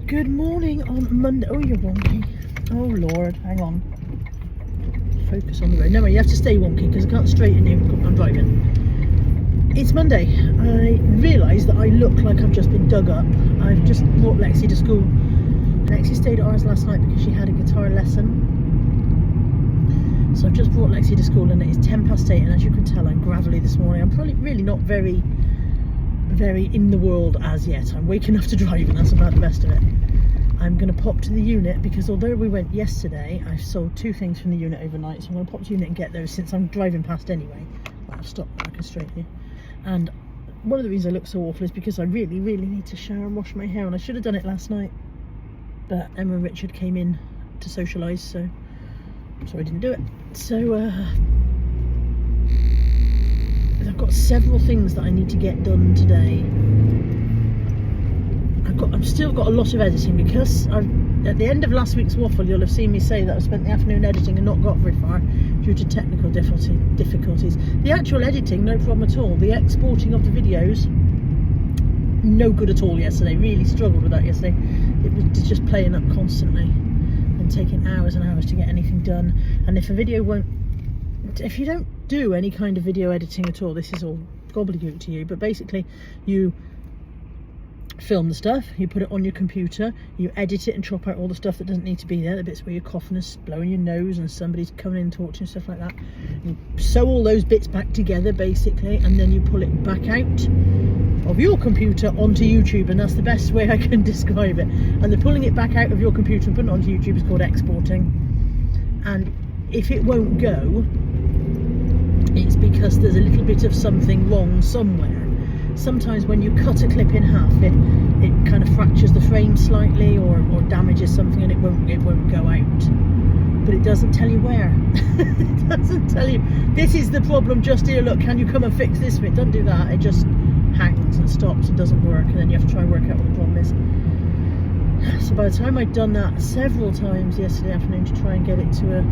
Good morning on Monday. Oh, you're wonky. Oh Lord, hang on. Focus on the road. No, you have to stay wonky because I can't straighten you. I'm driving. It's Monday. I realise that I look like I've just been dug up. I've just brought Lexi to school. Lexi stayed at ours last night because she had a guitar lesson. So I've just brought Lexi to school and it is 8:10 and as you can tell I'm gravelly this morning. I'm probably really not very in the world as yet. I'm waking enough to drive and that's about the best of it. I'm going to pop to the unit because although we went yesterday, I sold 2 things from the unit overnight, so I'm going to pop to the unit and get those since I'm driving past anyway. Well, I'll stop, I can straighten you. And one of the reasons I look so awful is because I really need to shower and wash my hair, and I should have done it last night, but Emma and Richard came in to socialise, so I didn't do it. So I've got several things that I need to get done today. I've still got a lot of editing because at the end of last week's waffle you'll have seen me say that I've spent the afternoon editing and not got very far due to technical difficulties. The actual editing, no problem at all. The exporting of the videos, no good at all yesterday. Really struggled with that yesterday. It was just playing up constantly and taking hours and hours to get anything done. And if you don't do any kind of video editing at all, this is all gobbledygook to you, but basically you film the stuff, you put it on your computer, you edit it and chop out all the stuff that doesn't need to be there, the bits where you're coughing and blowing your nose and somebody's coming in and talking and stuff like that. You sew all those bits back together basically, and then you pull it back out of your computer onto YouTube, and that's the best way I can describe it. And the pulling it back out of your computer and putting it onto YouTube is called exporting. And if it won't go, it's because there's a little bit of something wrong somewhere. Sometimes when you cut a clip in half, it kind of fractures the frame slightly or damages something, and it won't go out. But it doesn't tell you where. It doesn't tell you, this is the problem, just here, look, can you come and fix this bit? Don't do that. It just hangs and stops and doesn't work, and then you have to try and work out what the problem is. So by the time I'd done that several times yesterday afternoon to try and get it to a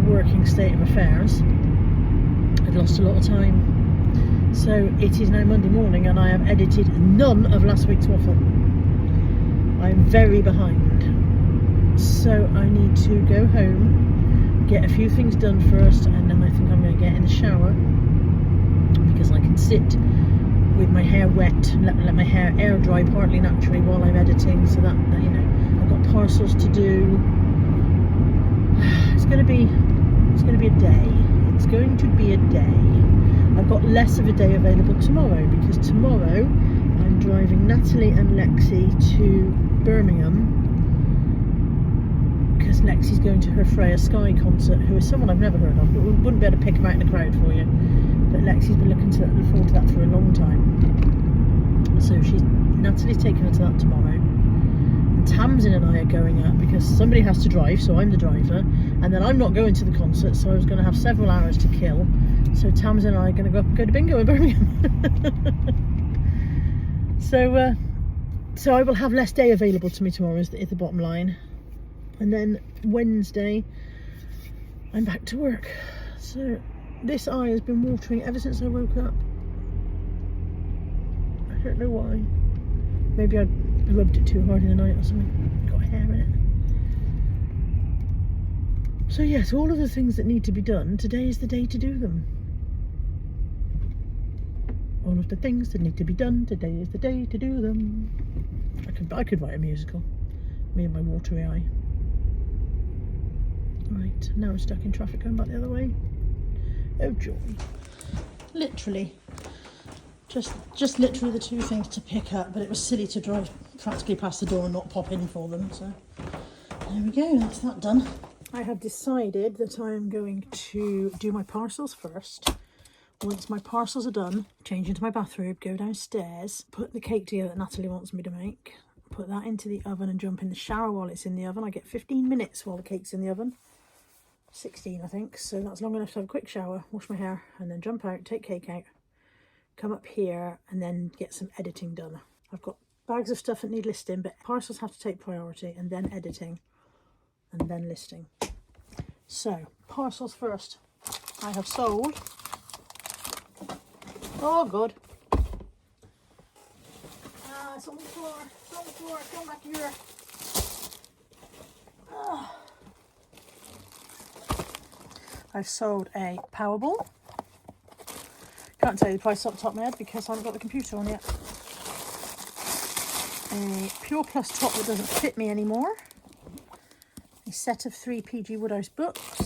working state of affairs, I'd lost a lot of time. So it is now Monday morning and I have edited none of last week's waffle. I'm very behind. So I need to go home, get a few things done first, and then I think I'm going to get in the shower because I can sit with my hair wet, let my hair air dry partly naturally while I'm editing, so that you know, I've got parcels to do. It's going to be a day. It's going to be a day. I've got less of a day available tomorrow because tomorrow I'm driving Natalie and Lexi to Birmingham because Lexi's going to her Freya Sky concert, who is someone I've never heard of, but we wouldn't be able to pick him out in the crowd for you. But Lexi's been looking forward to that for a long time. So Natalie's taking her to that tomorrow. And Tamsin and I are going up because somebody has to drive, so I'm the driver. And then I'm not going to the concert, so I was going to have several hours to kill. So Tamsin and I are going to go up and go to bingo in Birmingham. So I will have less day available to me tomorrow is the bottom line. And then Wednesday, I'm back to work. So this eye has been watering ever since I woke up. I don't know why. Maybe I rubbed it too hard in the night or something. Got hair in it. So yes, all of the things that need to be done, today is the day to do them. All of the things that need to be done, today is the day to do them. I could write a musical. Me and my watery eye. Right, now I'm stuck in traffic going back the other way. Oh joy. Literally. Just literally the 2 things to pick up, but it was silly to drive practically past the door and not pop in for them, so there we go, that's that done. I have decided that I am going to do my parcels first. Once my parcels are done, change into my bathrobe, go downstairs, put the cake together that Natalie wants me to make, put that into the oven and jump in the shower while it's in the oven. I get 15 minutes while the cake's in the oven. 16 I think, so that's long enough to have a quick shower, wash my hair, and then jump out, take cake out, come up here and then get some editing done. I've got bags of stuff that need listing, but parcels have to take priority, and then editing, and then listing. So, parcels first. I have sold, oh good, It's on the floor. It's on the floor. Come back here. I've sold a Powerball. Can't tell you the price off the top of my head because I haven't got the computer on yet. A Pure Plus top that doesn't fit me anymore. A set of 3 PG Woodhouse books.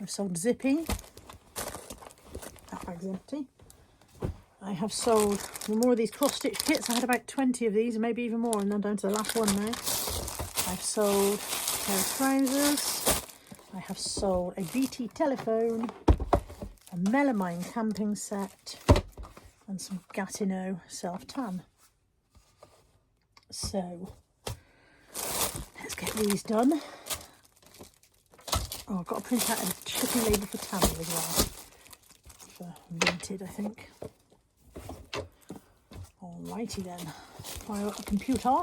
I've sold Zippy. That bag's empty. I have sold more of these cross-stitch kits. I had about 20 of these, maybe even more, and I'm down to the last one now. I've sold a pair of trousers. I have sold a BT telephone, a melamine camping set, and some Gatineau self-tan. So, let's get these done. Oh, I've got to print out a shipping label for Tammy as well. For Vinted, I think. Alrighty then, fire up the computer.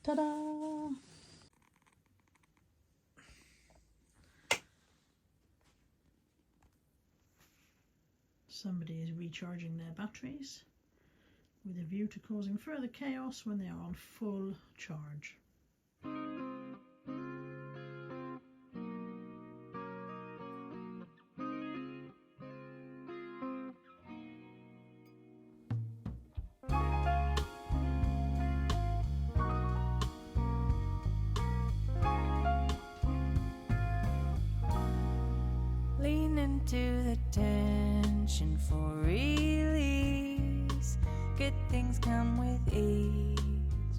Ta-da! Somebody is recharging their batteries with a view to causing further chaos when they are on full charge. Lean into the tension for release. Good things come with ease.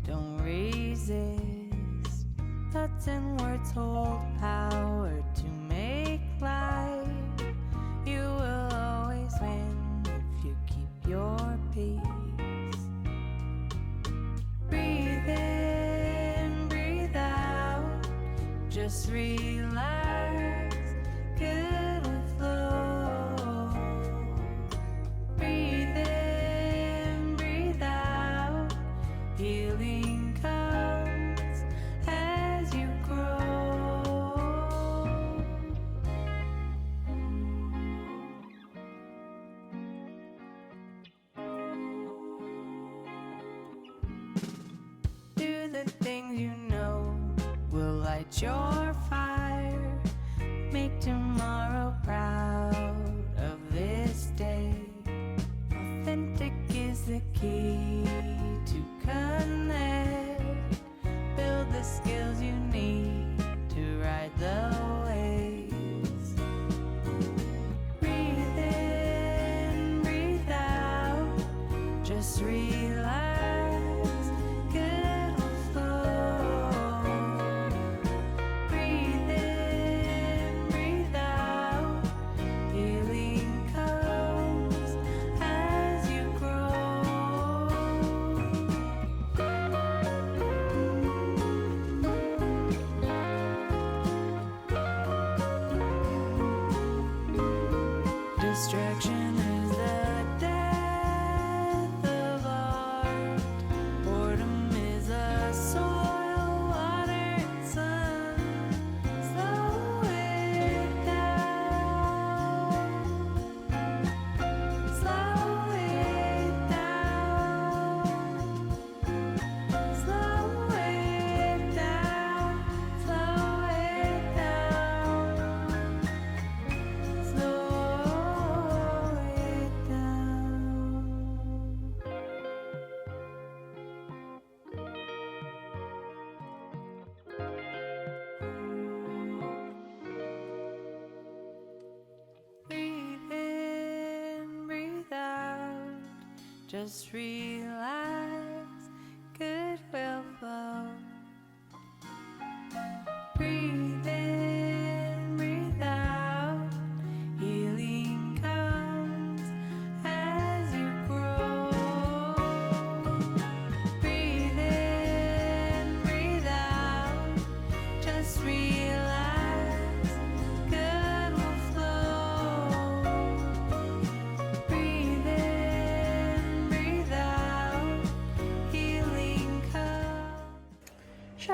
Don't resist. Thoughts and words hold power to make life. You will always win if you keep your peace. Breathe in, breathe out. Just relax. Good will flow. Breathe in, breathe out. Healing comes as you grow. Do the things you know will light your fire. Make tomorrow proud of this day. Authentic is the key to connect. Build the skills you need to ride the waves. Breathe in, breathe out. Just relax. Good will flow. Breathe in, breathe out. Healing comes as you grow. Distraction is the death of art. Boredom is a soil, water, and sun. Slow it down. Slow it down. Slow it down. Slow it down. Slow it down. Breathe in, breathe out. Just relax. Good will flow. Breathe in, breathe out. Healing comes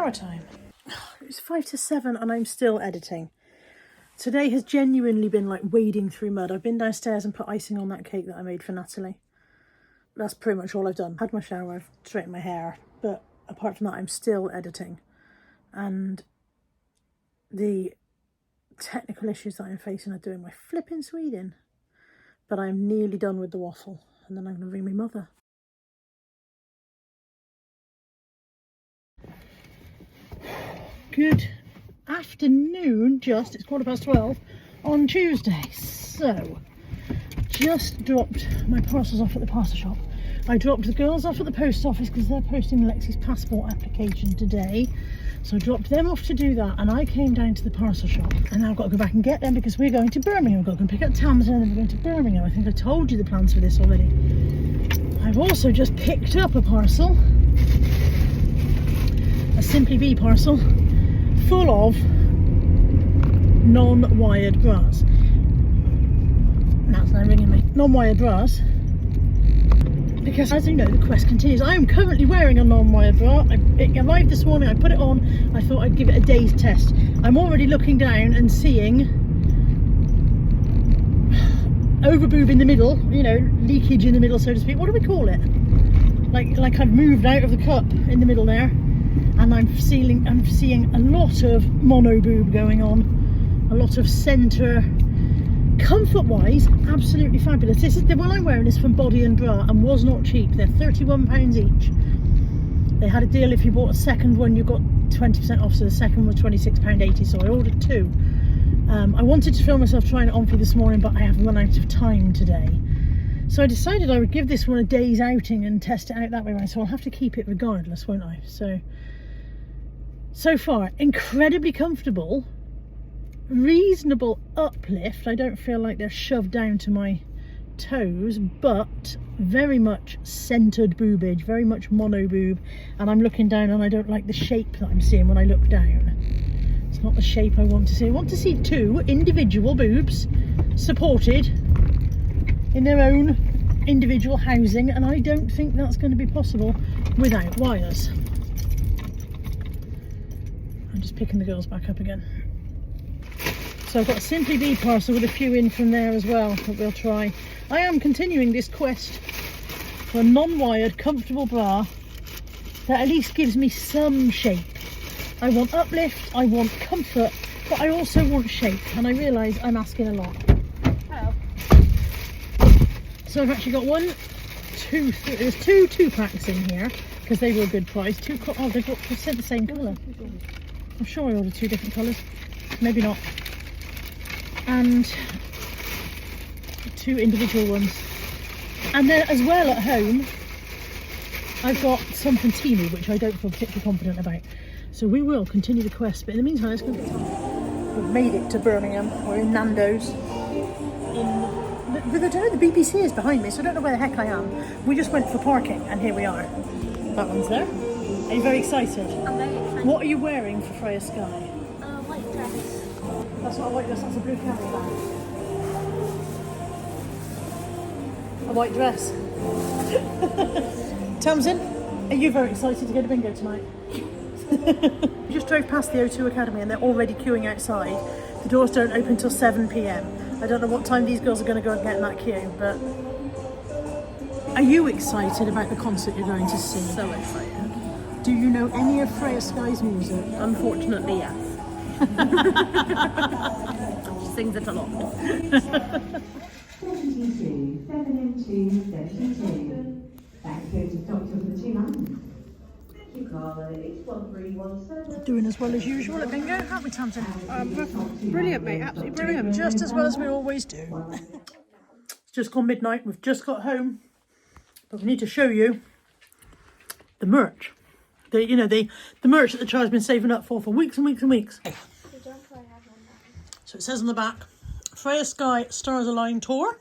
shower time. It's 5 to 7 and I'm still editing. Today has genuinely been like wading through mud. I've been downstairs and put icing on that cake that I made for Natalie. That's pretty much all I've done. Had my shower, I've straightened my hair, but apart from that, I'm still editing. And the technical issues that I'm facing are doing my flipping Sweden. But I'm nearly done with the waffle, and then I'm going to ring my mother. Good afternoon, it's 12:15 on Tuesday. So, just dropped my parcels off at the parcel shop. I dropped the girls off at the post office because they're posting Lexi's passport application today. So I dropped them off to do that, and I came down to the parcel shop, and now I've got to go back and get them because we're going to Birmingham. We've got to go and pick up Tamsin and then we're going to Birmingham. I think I told you the plans for this already. I've also just picked up a parcel, a Simply Be parcel, full of non-wired bras. That's now ringing me. Non-wired bras. Because as you know, the quest continues. I am currently wearing a non-wired bra. It arrived this morning, I put it on, I thought I'd give it a day's test. I'm already looking down and seeing overboob in the middle, you know, leakage in the middle, so to speak. What do we call it? Like I've moved out of the cup in the middle there, and I'm seeing a lot of mono boob going on, a lot of centre. Comfort-wise, absolutely fabulous. This is the one I'm wearing is from Body and Bra and was not cheap. They're £31 each. They had a deal if you bought a second one, you got 20% off, so the second was £26.80, so I ordered two. I wanted to film myself trying it on for you this morning, but I have run out of time today. So I decided I would give this one a day's outing and test it out that way around, so I'll have to keep it regardless, won't I? So far, incredibly comfortable. Reasonable uplift. I don't feel like they're shoved down to my toes, but very much centered boobage, very much mono boob, and I'm looking down and I don't like the shape that I'm seeing when I look down. It's not the shape I want to see. I want to see two individual boobs supported in their own individual housing, and I don't think that's going to be possible without wires. I'm just picking the girls back up again. So I've got a Simply Be parcel with a few in from there as well that we'll try. I am continuing this quest for a non-wired comfortable bra that at least gives me some shape. I want uplift, I want comfort, but I also want shape, and I realise I'm asking a lot. Hello. So I've actually got there's two 2-packs in here because they were a good price. They've sent the same colour. I'm sure I ordered two different colours. Maybe not. And two individual ones, and then as well at home I've got some from Temu which I don't feel particularly confident about, so we will continue the quest. But in the meantime, let's go. We've made it to Birmingham. We're in Nando's. The BBC is behind me, so I don't know where the heck I am. We just went for parking and here we are. That one's there. Are you very excited? I'm very excited. What are you wearing for Freya Sky? White dress. That's not a white dress, that's a blue camel bag. A white dress. Tamsin, are you very excited to go to bingo tonight? We just drove past the O2 Academy and they're already queuing outside. The doors don't open till 7 PM. I don't know what time these girls are going to go and get in that queue, but... Are you excited about the concert you're going to see? So excited. Do you know any of Freya Sky's music? Unfortunately, yes. She sings it a lot. 72, 7M2, Back to go to doctor for the 2 lines. Thank you, Carla. It's 1317. Doing as well as usual at bingo, haven't we, Tamsin? Brilliant, mate. Absolutely brilliant. Just as well as we always do. It's just gone midnight. We've just got home, but we need to show you the merch. The merch that the child's been saving up for weeks and weeks and weeks. So it says on the back, Freya Sky Stars Align Tour.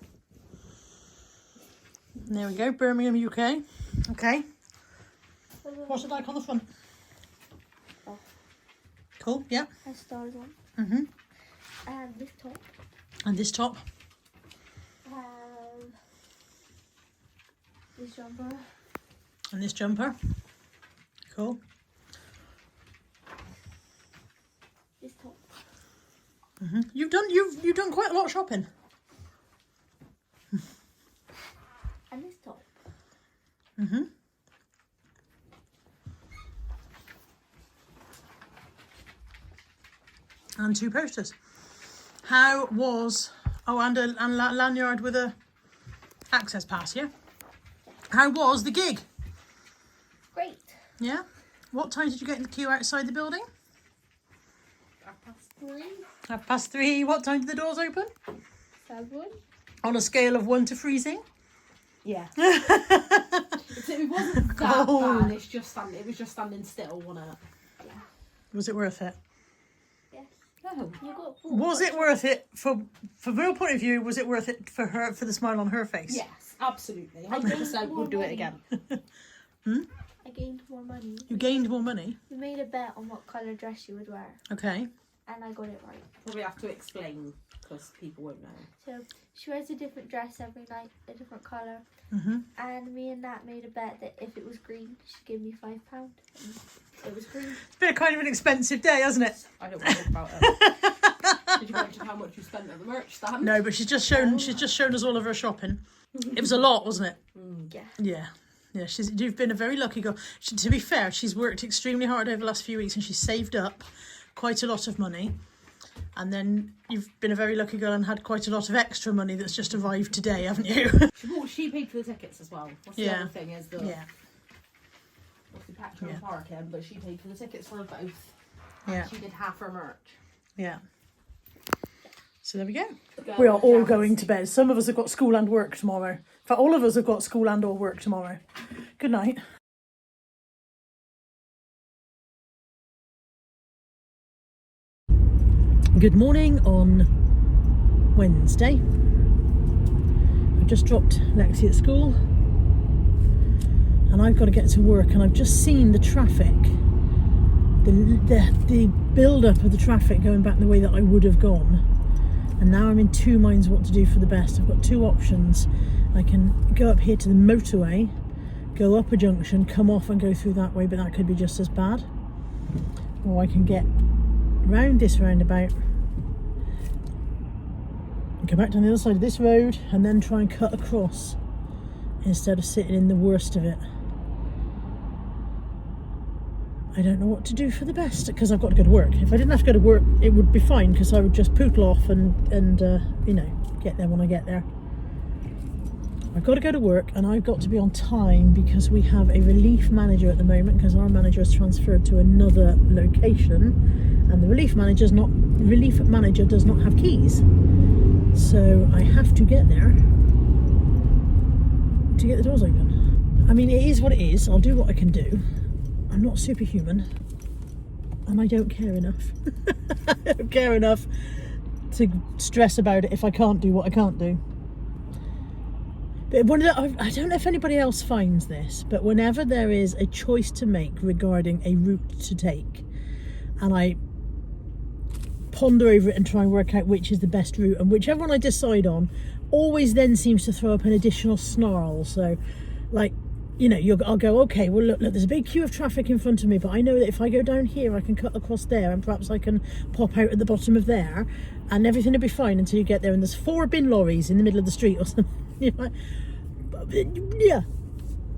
And there we go, Birmingham, UK. Okay. What's it like on the front? Oh. Cool, yeah. Has stars on. Mm-hmm. And this top. And this top. This jumper. And this jumper. Cool. You've done quite a lot of shopping. And this top. And 2 posters. How was... Oh, and a lanyard with a access pass, yeah? How was the gig? Great. Yeah? What time did you get in the queue outside the building? 3, 3:30. What time did the doors open? 7. On a scale of 1 to freezing? Yeah. It wasn't that Cold. bad. It was just standing still, wasn't it? Was it worth it? Yes. No. You got 4. Was it worth it from your point of view? Was it worth it for her, for the smile on her face? Yes, absolutely. 100% would do it again. I gained more money. You gained more money. We made a bet on what colour dress you would wear. Okay. And I got it right. Probably have to explain because people won't know. So she wears a different dress every night, a different colour. Mm-hmm. And me and Nat made a bet that if it was green, she'd give me £5. And it was green. It's been a kind of an expensive day, hasn't it? I don't want to talk about it. Did you mention how much you spent at the merch stand? No, but she's just shown us all of her shopping. It was a lot, wasn't it? Yeah. Yeah. Yeah, you've been a very lucky girl. To be fair, she's worked extremely hard over the last few weeks and she's saved up quite a lot of money. And then you've been a very lucky girl and had quite a lot of extra money that's just arrived today, haven't you? She paid for the tickets as well. What's the other thing is the what's the petrol and parking, but she paid for the tickets for both. Yeah. She did half her merch. Yeah. So there we go. We are all going to bed. Some of us have got school and work tomorrow. In fact, all of us have got school and or work tomorrow. Good night. Good morning on Wednesday. I've just dropped Lexi at school and I've got to get to work, and I've just seen the traffic, the build-up of the traffic going back the way that I would have gone, and now I'm in 2 minds what to do for the best. I've got 2 options. I can go up here to the motorway, go up a junction, come off and go through that way, but that could be just as bad. Or I can get round this roundabout, go back down the other side of this road and then try and cut across instead of sitting in the worst of it. I don't know what to do for the best because I've got to go to work. If I didn't have to go to work, it would be fine because I would just poodle off and you know, get there when I get there. I've got to go to work and I've got to be on time because we have a relief manager at the moment because our manager has transferred to another location and the relief manager does not have keys. So I have to get there to get the doors open. I mean, it is what it is. I'll do what I can do. I'm not superhuman and I don't care enough. I don't care enough to stress about it if I can't do what I can't do. But I don't know if anybody else finds this, but whenever there is a choice to make regarding a route to take, and I ponder over it and try and work out which is the best route, and whichever one I decide on always then seems to throw up an additional snarl. So like, you know, I'll go, okay, well look, there's a big queue of traffic in front of me, but I know that if I go down here I can cut across there and perhaps I can pop out at the bottom of there and everything will be fine until you get there and there's 4 bin lorries in the middle of the street or something. You know, yeah.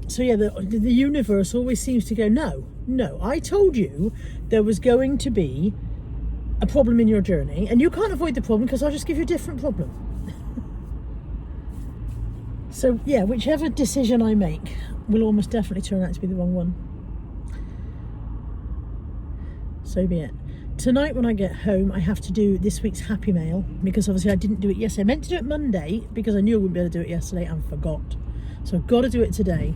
So yeah, the universe always seems to go, no, I told you there was going to be a problem in your journey and you can't avoid the problem because I'll just give you a different problem. So yeah, whichever decision I make will almost definitely turn out to be the wrong one. So be it. Tonight when I get home I have to do this week's Happy Mail because obviously I didn't do it yesterday. I meant to do it Monday because I knew I wouldn't be able to do it yesterday and forgot. So I've got to do it today.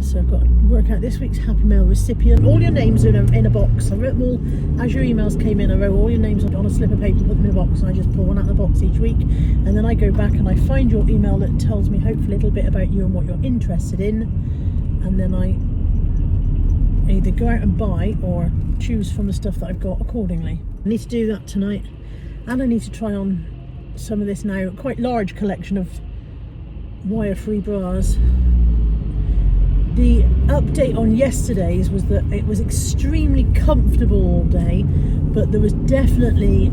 So I've got to work out this week's Happy Mail recipient. All your names are in a box. I wrote them all as your emails came in. I wrote all your names on a slip of paper, put them in a box, and I just pull one out of the box each week. And then I go back and I find your email that tells me hopefully a little bit about you and what you're interested in. And then I either go out and buy or choose from the stuff that I've got accordingly. I need to do that tonight. And I need to try on some of this now quite large collection of wire-free bras. The update on yesterday's was that it was extremely comfortable all day, but there was definitely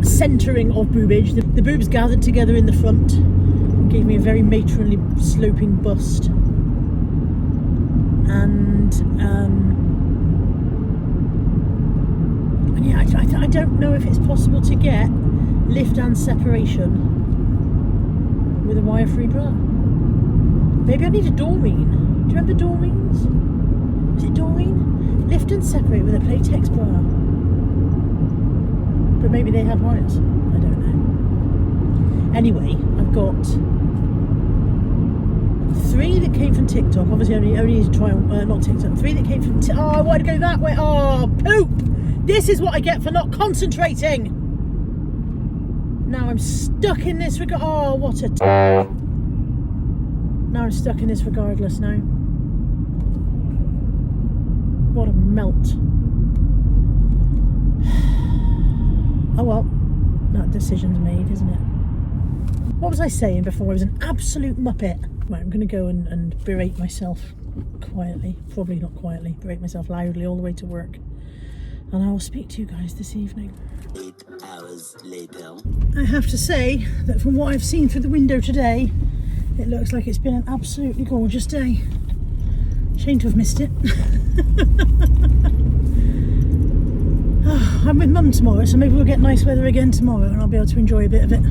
centering of boobage. The boobs gathered together in the front and gave me a very matronly sloping bust. And yeah, I don't know if it's possible to get lift and separation with a wire-free bra. Maybe I need a Doreen. Do you remember Doreen's? Is it Doreen? Lift and separate with a Playtex bra. But maybe they have wires. I don't know. Anyway, I've got 3 that came from TikTok. Obviously, only need to try on, not TikTok. 3 that came from. Oh, I wanted to go that way. Oh, poop! This is what I get for not concentrating. Now I'm stuck in this regard. Oh, what a. Now I'm stuck in this regardless now. What a melt. Oh well, that decision's made, isn't it? What was I saying before? I was an absolute muppet. Right, I'm going to go and berate myself quietly. Probably not quietly, berate myself loudly all the way to work. And I will speak to you guys this evening. 8 hours later. I have to say that from what I've seen through the window today, it looks like it's been an absolutely gorgeous day. Shame to have missed it. I'm with Mum tomorrow, so maybe we'll get nice weather again tomorrow and I'll be able to enjoy a bit of it.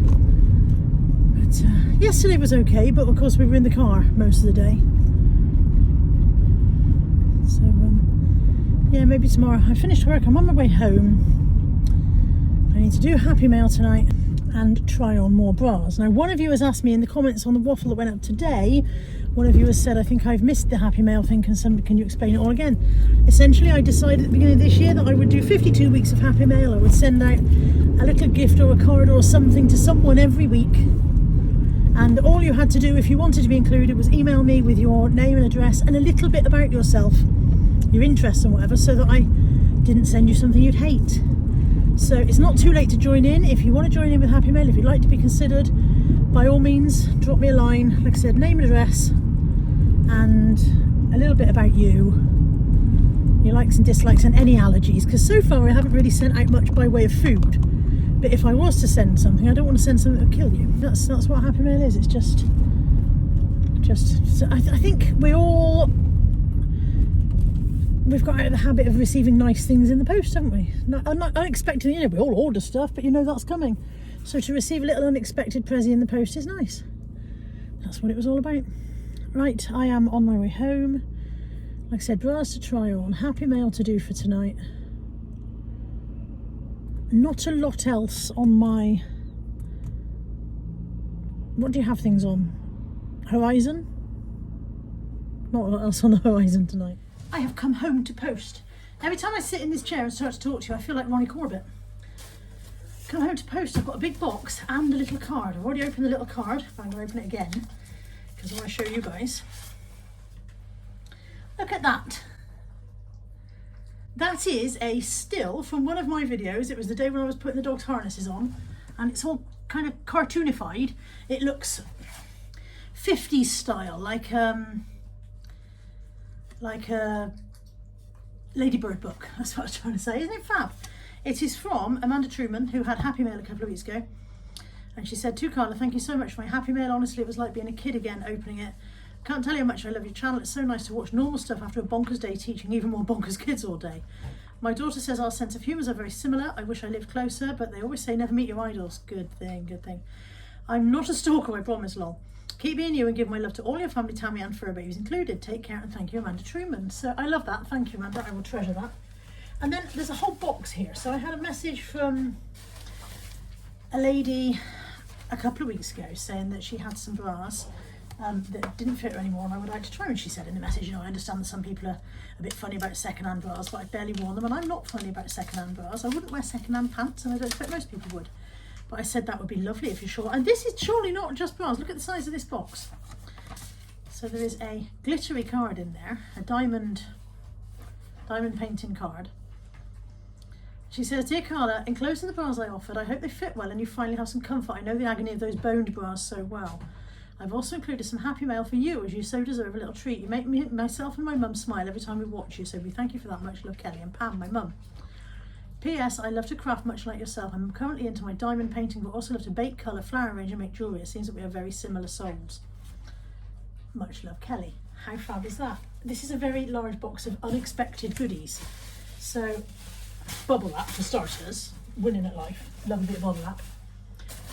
But yesterday was okay, but of course we were in the car most of the day. So yeah, maybe tomorrow. I finished work, I'm on my way home. I need to do Happy Mail tonight and try on more bras. Now, one of you has asked me in the comments on the waffle that went up today, one of you has said, I think I've missed the Happy Mail thing, can you explain it all again? Essentially, I decided at the beginning of this year that I would do 52 weeks of Happy Mail. I would send out a little gift or a card or something to someone every week. And all you had to do, if you wanted to be included, was email me with your name and address and a little bit about yourself, your interests and whatever, so that I didn't send you something you'd hate. So it's not too late to join in. If you want to join in with Happy Mail, if you'd like to be considered, by all means, drop me a line. Like I said, name and address, and a little bit about you, your likes and dislikes, and any allergies. Because so far I haven't really sent out much by way of food. But if I was to send something, I don't want to send something that would kill you. That's what Happy Mail is. It's just. So I think we've got out of the habit of receiving nice things in the post, haven't we? I'm not expecting, we all order stuff, but that's coming. So to receive a little unexpected present in the post is nice. That's what it was all about. Right, I am on my way home. Like I said, bras to try on, Happy Mail to do for tonight. Not a lot else on my... What do you have things on? Horizon? Not a lot else on the horizon tonight. I have come home to post. Every time I sit in this chair and start to talk to you, I feel like Ronnie Corbett. Come home to post. I've got a big box and a little card. I've already opened the little card, but I'm going to open it again because I want to show you guys. Look at that. That is a still from one of my videos. It was the day when I was putting the dog's harnesses on, and it's all kind of cartoonified. It looks 50s style, like a Ladybird book. That's what I was trying to say. Isn't it fab? It is from Amanda Truman, who had Happy Mail a couple of weeks ago, and she said, to Carla, thank you so much for my Happy Mail. Honestly, it was like being a kid again opening it. Can't tell you how much I love your channel. It's so nice to watch normal stuff after a bonkers day teaching even more bonkers kids all day. My daughter says our sense of humours are very similar. I wish I lived closer, but they always say never meet your idols. Good thing, good thing. I'm not a stalker, I promise, lol. Keep being you and give my love to all your family, Tammy and fur babies included. Take care and thank you, Amanda Truman. So I love that. Thank you, Amanda. I will treasure that. And then there's a whole box here. So I had a message from a lady a couple of weeks ago saying that she had some bras that didn't fit her anymore and I would like to try. And she said in the message, I understand that some people are a bit funny about second-hand bras, but I barely worn them, and I'm not funny about second-hand bras. I wouldn't wear second-hand pants, and I don't expect most people would. But I said that would be lovely if you're sure. And this is surely not just bras. Look at the size of this box. So there is a glittery card in there, a diamond painting card. She says, dear Carla, enclosed in the bras I offered, I hope they fit well and you finally have some comfort. I know the agony of those boned bras so well. I've also included some Happy Mail for you, as you so deserve a little treat. You make myself and my mum smile every time we watch you, so we thank you for that much. Love, Kelly and Pam, my mum. P.S. I love to craft much like yourself. I'm currently into my diamond painting, but also love to bake, colour, flower arrange and make jewellery. It seems that we have very similar souls. Much love, Kelly. How fab is that? This is a very large box of unexpected goodies. So, bubble wrap for starters. Winning at life. Love a bit of bubble wrap.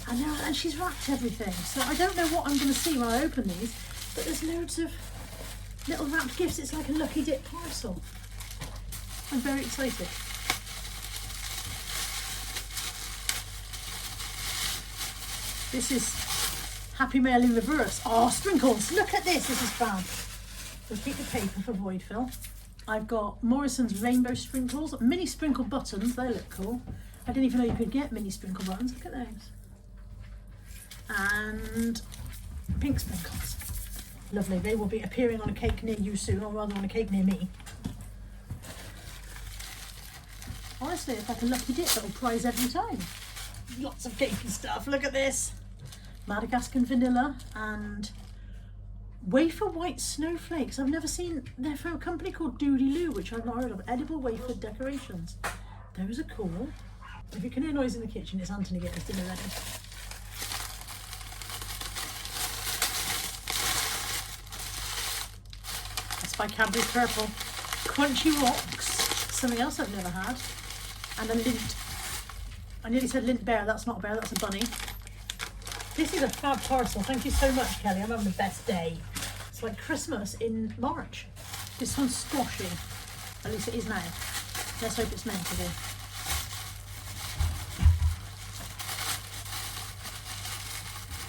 And she's wrapped everything. So I don't know what I'm going to see when I open these, but there's loads of little wrapped gifts. It's like a lucky dip parcel. I'm very excited. This is Happy Mail in reverse. Oh, sprinkles. Look at this. This is fab. We'll keep the paper for void fill. I've got Morrison's rainbow sprinkles. Mini sprinkle buttons. They look cool. I didn't even know you could get mini sprinkle buttons. Look at those. And pink sprinkles. Lovely. They will be appearing on a cake near you soon, or rather on a cake near me. Honestly, it's like a lucky dip that will prize every time. Lots of cakey stuff. Look at this. Madagascar vanilla and wafer white snowflakes. I've never seen. They're from a company called Doody Loo, which I've not heard of. Edible wafer decorations. Those are cool. If you can hear noise in the kitchen, it's Anthony getting his dinner ready. That's by Cadbury Purple. Crunchy Rocks. Something else I've never had. And a lint. I nearly said lint bear. That's not a bear, that's a bunny. This is a fab parcel. Thank you so much, Kelly. I'm having the best day. It's like Christmas in March. This one's squashy. At least it is now. Let's hope it's meant to be.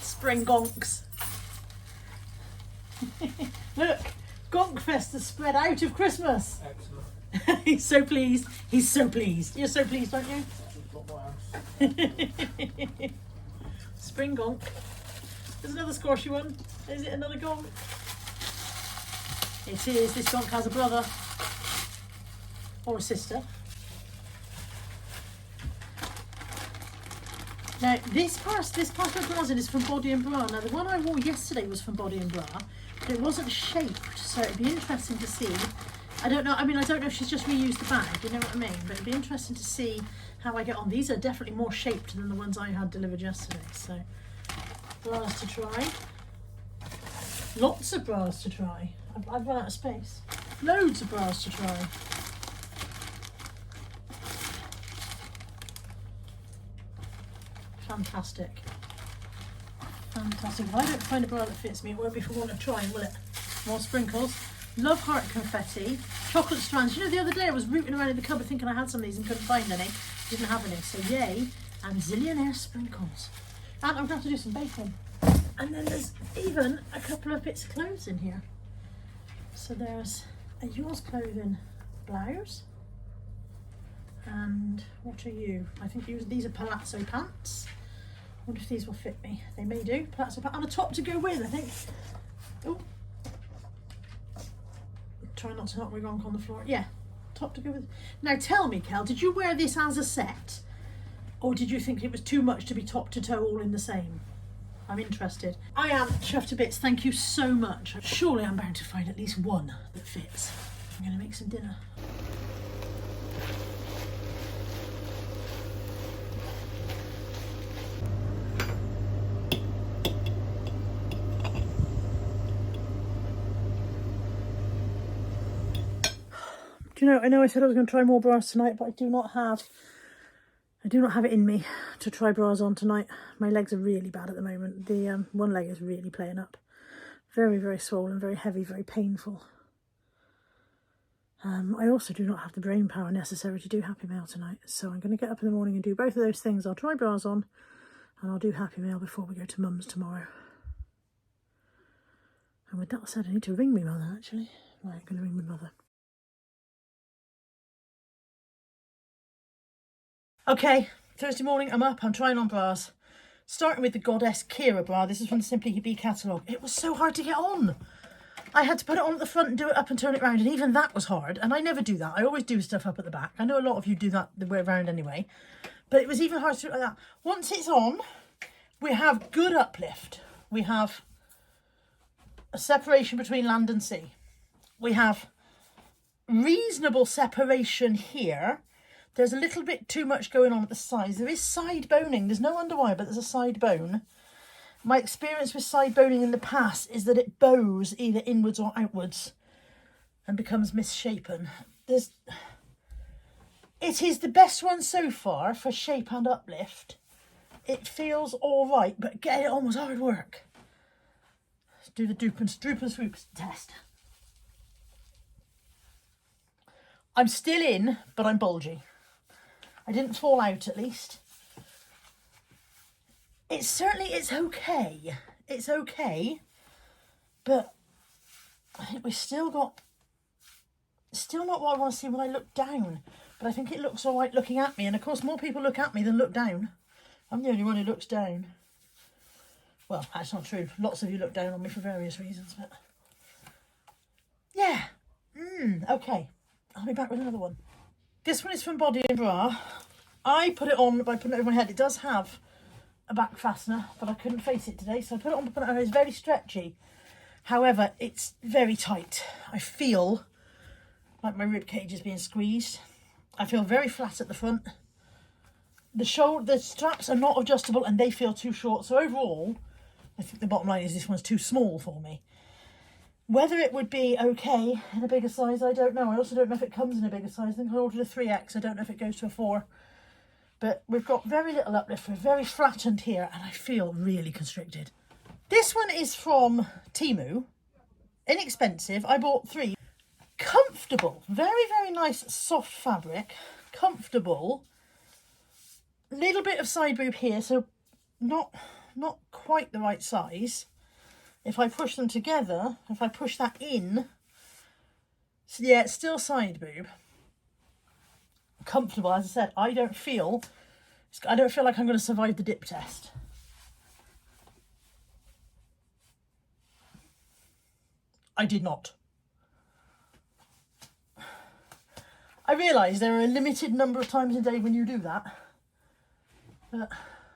Spring gonks. Look, Gonk Fest has spread out of Christmas. Excellent. He's so pleased. He's so pleased. You're so pleased, aren't you? Spring gonk. There's another squashy one. Is it another gonk? It is. This gonk has a brother. Or a sister. Now this parcel of bras is from Body and Bra. Now the one I wore yesterday was from Body and Bra, but it wasn't shaped, so it'd be interesting to see. I don't know, I don't know if she's just reused the bag, you know what I mean? But it'd be interesting to see how I get on. These are definitely more shaped than the ones I had delivered yesterday, so bras to try. Lots of bras to try. I've run out of space. Loads of bras to try. Fantastic. Fantastic. If I don't find a bra that fits me, it won't be for want of trying, will it? More sprinkles. Love heart confetti. Chocolate strands. You know, the other day I was rooting around in the cupboard thinking I had some of these and couldn't find any. Didn't have any. So yay. And zillionaire sprinkles. And I'm going to have to do some baking. And then there's even a couple of bits of clothes in here. So there's a yours clothing blouse. And what are you? I think these are palazzo pants. I wonder if these will fit me. They may do. Palazzo pants. And a top to go with, I think. Oh. Try not to knock my gonk on the floor. Yeah, top to go with. Now tell me, Kel, did you wear this as a set? Or did you think it was too much to be top to toe all in the same? I'm interested. I am chuffed to bits. Thank you so much. Surely I'm bound to find at least one that fits. I'm going to make some dinner. Do you know, I know I said I was going to try more bras tonight, but I do not have it in me to try bras on tonight. My legs are really bad at the moment. The one leg is really playing up. Very, very swollen, very heavy, very painful. I also do not have the brain power necessary to do Happy Mail tonight, so I'm going to get up in the morning and do both of those things. I'll try bras on, and I'll do Happy Mail before we go to Mum's tomorrow. And with that said, I need to ring my mother, actually. Right, I'm going to ring my mother. Okay, Thursday morning, I'm up, I'm trying on bras. Starting with the Goddess Kira bra. This is from the Simply Be catalogue. It was so hard to get on. I had to put it on at the front and do it up and turn it round, and even that was hard. And I never do that. I always do stuff up at the back. I know a lot of you do that the way around anyway. But it was even hard to do it like that. Once it's on, we have good uplift. We have a separation between land and sea. We have reasonable separation here. There's a little bit too much going on at the sides. There is side boning. There's no underwire, but there's a side bone. My experience with side boning in the past is that it bows either inwards or outwards and becomes misshapen. It is the best one so far for shape and uplift. It feels all right, but get it on was hard work. Let's do the droop and swoops test. I'm still in, but I'm bulgy. I didn't fall out, at least. It's okay. It's okay, but I think we've still not what I want to see when I look down. But I think it looks all right looking at me, and of course more people look at me than look down. I'm the only one who looks down. Well, that's not true. Lots of you look down on me for various reasons, but yeah. Okay. I'll be back with another one. This one is from Body and Bra. I put it on by putting it over my head. It does have a back fastener, but I couldn't face it today, so I put it on by putting it over. It's very stretchy. However, it's very tight. I feel like my rib cage is being squeezed. I feel very flat at the front. The straps are not adjustable and they feel too short. So overall, I think the bottom line is this one's too small for me. Whether it would be okay in a bigger size, I don't know. I also don't know if it comes in a bigger size. I think I ordered a 3X. I don't know if it goes to a 4. But we've got very little uplift. We're very flattened here and I feel really constricted. This one is from Temu. Inexpensive. I bought 3. Comfortable. Very, very nice soft fabric. Comfortable. Little bit of side boob here, so not quite the right size. If I push them together, if I push that in, so yeah, it's still side boob. Comfortable, as I said. I don't feel like I'm going to survive the dip test. I did not. I realise there are a limited number of times a day when you do that. But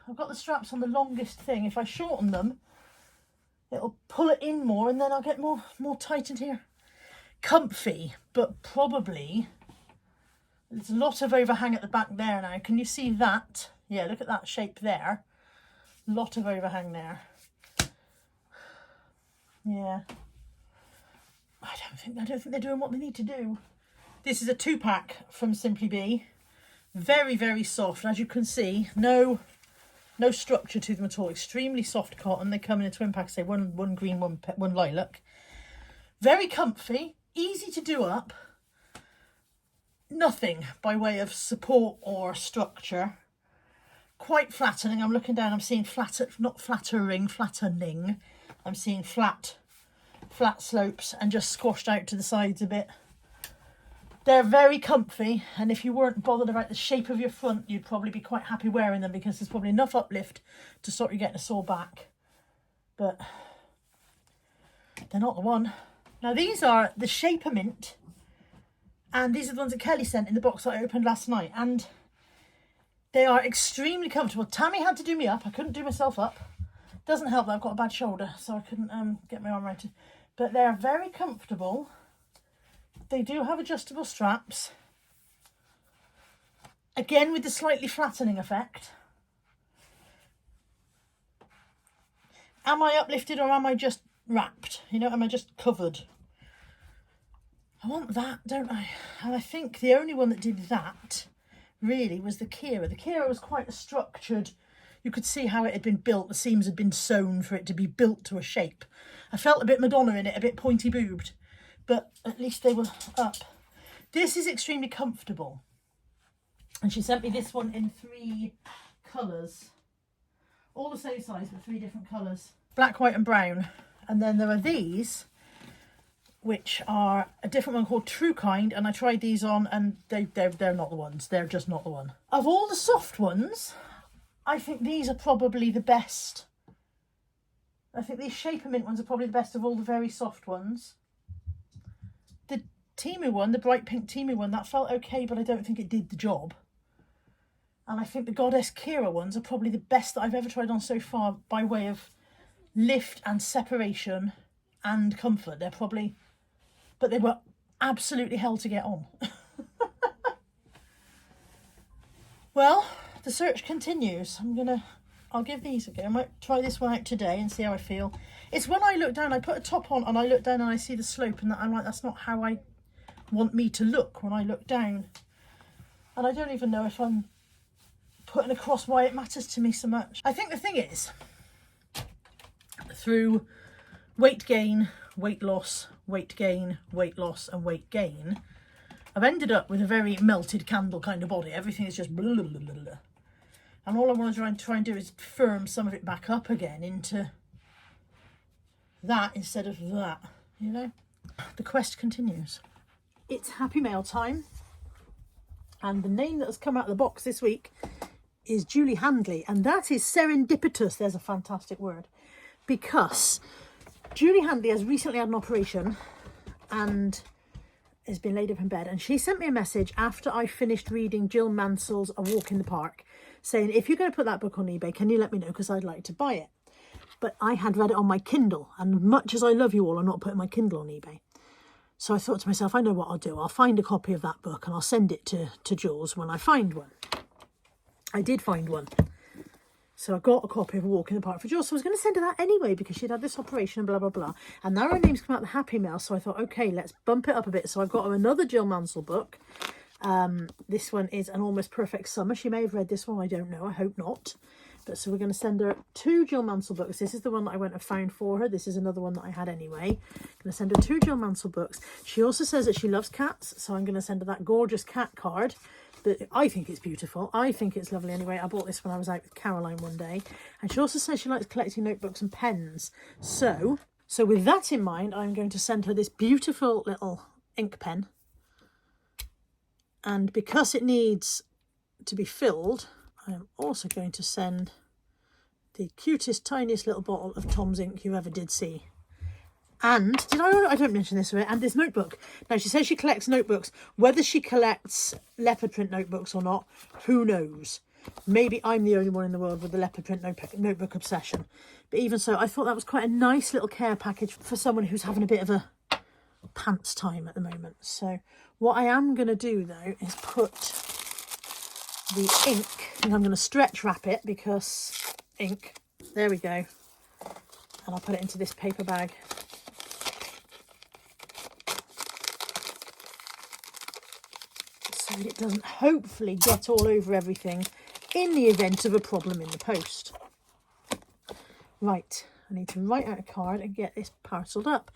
I've got the straps on the longest thing. If I shorten them, it'll pull it in more and then I'll get more tightened here. Comfy, but probably there's a lot of overhang at the back there now. Can you see that? Yeah, look at that shape there. Lot of overhang there. Yeah. I don't think they're doing what they need to do. This is a 2-pack from Simply Be. Very, very soft. As you can see, no structure to them at all. Extremely soft cotton. They come in a twin pack, say one green, one lilac. Very comfy, easy to do up. Nothing by way of support or structure. Quite flattening. I'm looking down, I'm seeing not flattering, flattening. I'm seeing flat slopes and just squashed out to the sides a bit. They're very comfy, and if you weren't bothered about the shape of your front, you'd probably be quite happy wearing them because there's probably enough uplift to stop you getting a sore back. But they're not the one. Now these are the Shaper Mint, and these are the ones that Kelly sent in the box that I opened last night, and they are extremely comfortable. Tammy had to do me up. I couldn't do myself up. Doesn't help that I've got a bad shoulder, so I couldn't get my arm around it. But they're very comfortable. They do have adjustable straps. Again, with the slightly flattening effect. Am I uplifted or am I just wrapped? You know, am I just covered? I want that, don't I? And I think the only one that did that, really, was the Kira. The Kira was quite a structured... You could see how it had been built. The seams had been sewn for it to be built to a shape. I felt a bit Madonna in it, a bit pointy-boobed. But at least they were up. This is extremely comfortable. And she sent me this one in 3 colours. All the same size, but 3 different colours. Black, white and brown. And then there are these, which are a different one called True Kind. And I tried these on and they're not the ones. They're just not the one. Of all the soft ones, I think these are probably the best. I think these Shaper Mint ones are probably the best of all the very soft ones. The Temu one, the bright pink Temu one, that felt okay, but I don't think it did the job. And I think the Goddess Kira ones are probably the best that I've ever tried on so far by way of lift and separation and comfort. They're probably, but they were absolutely hell to get on. Well, the search continues. I'll give these a go. I might try this one out today and see how I feel. It's when I look down, I put a top on and I look down and I see the slope and that I'm like, that's not how I want me to look when I look down. And I don't even know if I'm putting across why it matters to me so much. I think the thing is, through weight gain, weight loss, weight gain, weight loss and weight gain, I've ended up with a very melted candle kind of body. Everything is just blah, blah, blah, blah, blah. And all I want to try and do is firm some of it back up again into that instead of that, you know? The quest continues. It's Happy Mail time. And the name that has come out of the box this week is Julie Handley. And that is serendipitous. There's a fantastic word. Because Julie Handley has recently had an operation and has been laid up in bed. And she sent me a message after I finished reading Jill Mansell's A Walk in the Park, saying, if you're going to put that book on eBay, can you let me know? Because I'd like to buy it. But I had read it on my Kindle. And much as I love you all, I'm not putting my Kindle on eBay. So I thought to myself, I know what I'll do. I'll find a copy of that book and I'll send it to Jules when I find one. I did find one. So I got a copy of A Walk in the Park for Jules. So I was going to send her that anyway because she'd had this operation and blah, blah, blah. And now her name's come out the Happy Mail. So I thought, okay, let's bump it up a bit. So I've got her another Jill Mansell book. This one is An Almost Perfect Summer. She may have read this one. I don't know. I hope not. But so we're going to send her 2 Jill Mansell books. This is the one that I went and found for her. This is another one that I had anyway. I'm going to send her 2 Jill Mansell books. She also says that she loves cats. So I'm going to send her that gorgeous cat card. But I think it's beautiful. I think it's lovely anyway. I bought this when I was out with Caroline one day. And she also says she likes collecting notebooks and pens. So with that in mind, I'm going to send her this beautiful little ink pen. And because it needs to be filled, I'm also going to send the cutest, tiniest little bottle of Tom's ink you ever did see. And, I don't mention this, and this notebook. Now, she says she collects notebooks. Whether she collects leopard print notebooks or not, who knows? Maybe I'm the only one in the world with the leopard print notebook obsession. But even so, I thought that was quite a nice little care package for someone who's having a bit of a pants time at the moment. So what I am going to do, though, is put the ink, and I'm going to stretch wrap it because ink, there we go, and I'll put it into this paper bag. So that it doesn't hopefully get all over everything in the event of a problem in the post. Right, I need to write out a card and get this parcelled up.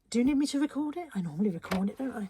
Do you need me to record it? I normally record it, don't I?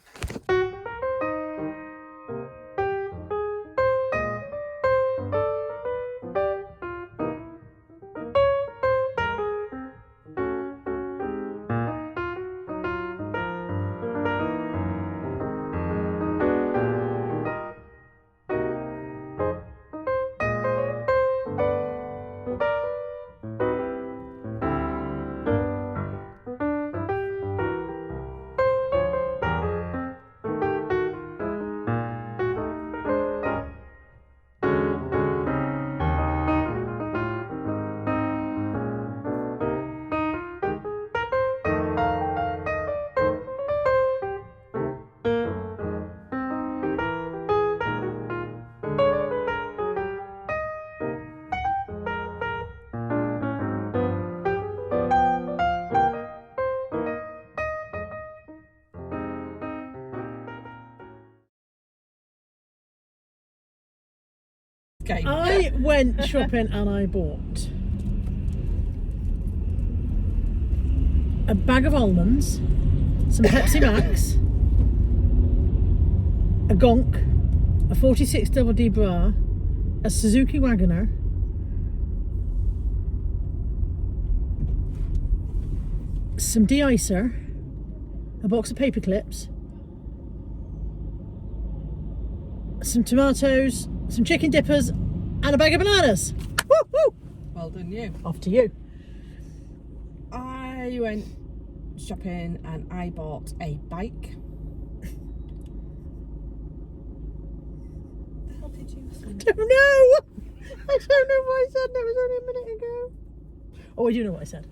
I went shopping and I bought a bag of almonds, some Pepsi Max, a Gonk, a 46 Double D bra, a Suzuki Wagoner, some de-icer, a box of paper clips, some tomatoes, some chicken dippers, and a bag of bananas. Woo, woo. Well done, you. Off to you. I went shopping and I bought a bike. What did you say? I don't know. I don't know what I said. That was only a minute ago. Oh, I do know what I said.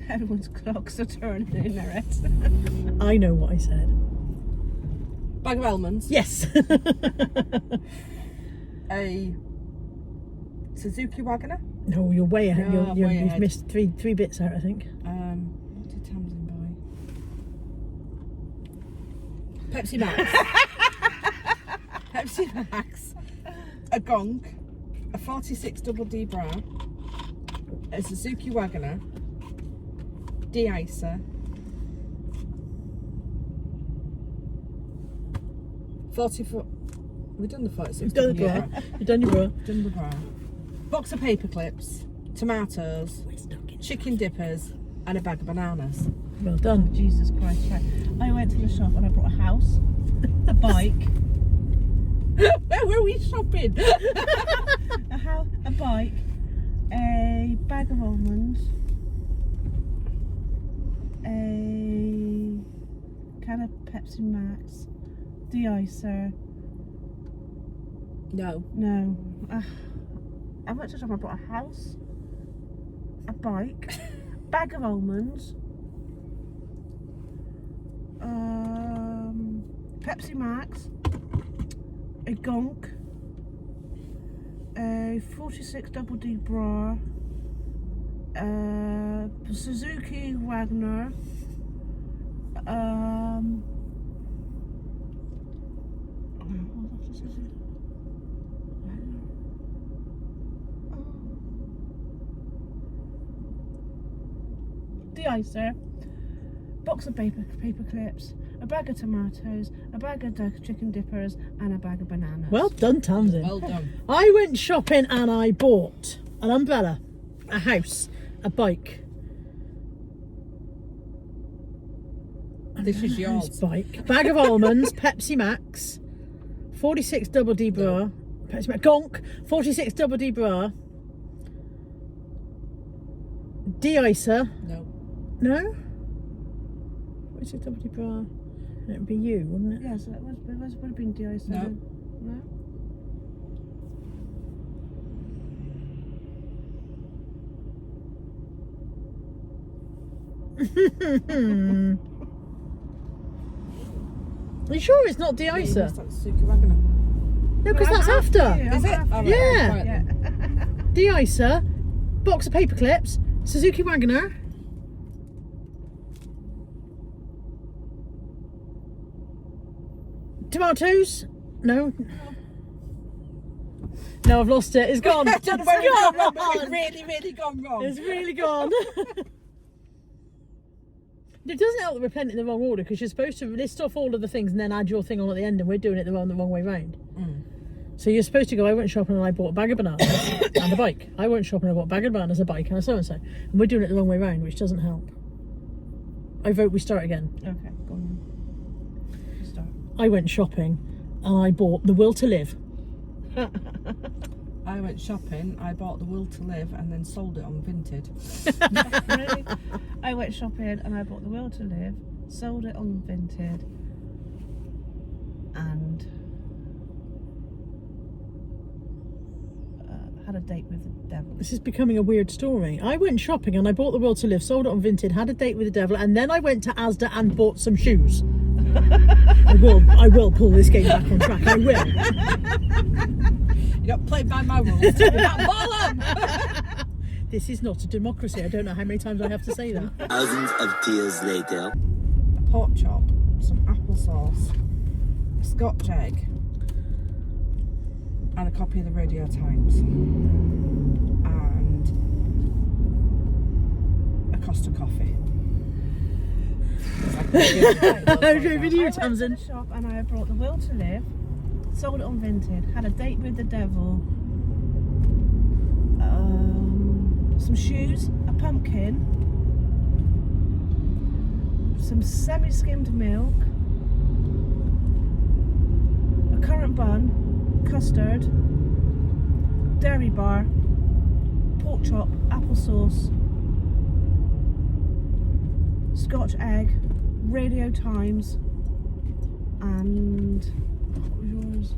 Everyone's clocks are turning in their heads. I know what I said. Bag of almonds. Yes. A Suzuki Wagoner. No, you're way ahead. No, I'm way You've ahead. missed three bits out, I think. What did Tamsin buy? Pepsi Max. Pepsi Max. A gonk. A 46 double D bra. A Suzuki Wagoner. De-icer. 44. We've done the 46. You've done the double D bra. You've done your bra. Done the bra. Box of paper clips. Tomatoes. Chicken dippers. And a bag of bananas. Well done. Jesus Christ, right. I went to the shop and I brought a house, a bike. Where were we shopping? a bike, a bag of almonds, a can of Pepsi Max, de-icer. No. I went to the shop and I brought a house, a bike, bag of almonds, Pepsi Max, a gonk, a 46 double D bra, Suzuki Wagoner, de-icer, box of paper clips, a bag of tomatoes, a bag of chicken dippers, and a bag of bananas. Well done, Tamsin. Well done. I went shopping and I bought an umbrella, a house, a bike. This is yours. Bike, bag of almonds, Pepsi Max, 46 double D bra, Pepsi Max, gonk, 46 double D bra, de-icer. No. No? 46 double D bra. It would be you, wouldn't it? Yes, it would have been de-icer. No. No? Are you sure it's not de-icer? That's Suzuki Wagoner. No, because that's after. Is it? Oh, right. Yeah. Right then. De-icer, box of paper clips, Suzuki Wagoner. Tomatoes? No. No, I've lost it. It's gone. I don't know where it's gone wrong, but gone. it's really gone wrong. It's really gone. It doesn't help that we're playing it in the wrong order because you're supposed to list off all of the things and then add your thing on at the end, and we're doing it the wrong way round. So you're supposed to go, I went shopping and I bought a bag of bananas and a bike. I went shopping and I bought a bag of bananas, a bike and a so-and-so. And we're doing it the wrong way round, which doesn't help. I vote we start again. Okay, go on. Start. I went shopping and I bought The Will to Live. I went shopping, I bought The Will to Live and then sold it on Vinted. Really? I went shopping and I bought The Will to Live, sold it on Vinted, and had a date with the devil. This is becoming a weird story. I went shopping and I bought The Will to Live, sold it on Vinted, had a date with the devil, and then I went to Asda and bought some shoes. I will pull this game back on track. I will. You're not playing by my rules. Tell me about Balaam. This is not a democracy. I don't know how many times I have to say that. Thousands of tears later. A pork chop, some applesauce, a Scotch egg, and a copy of the Radio Times, and a Costa coffee. I'm with you, I went to Tamsin. the shop and I brought The Will to Live, sold it on Vinted, had a date with the devil, some shoes, a pumpkin, some semi-skimmed milk, a currant bun, custard, dairy bar, pork chop, applesauce, Scotch egg, Radio Times, and what was yours?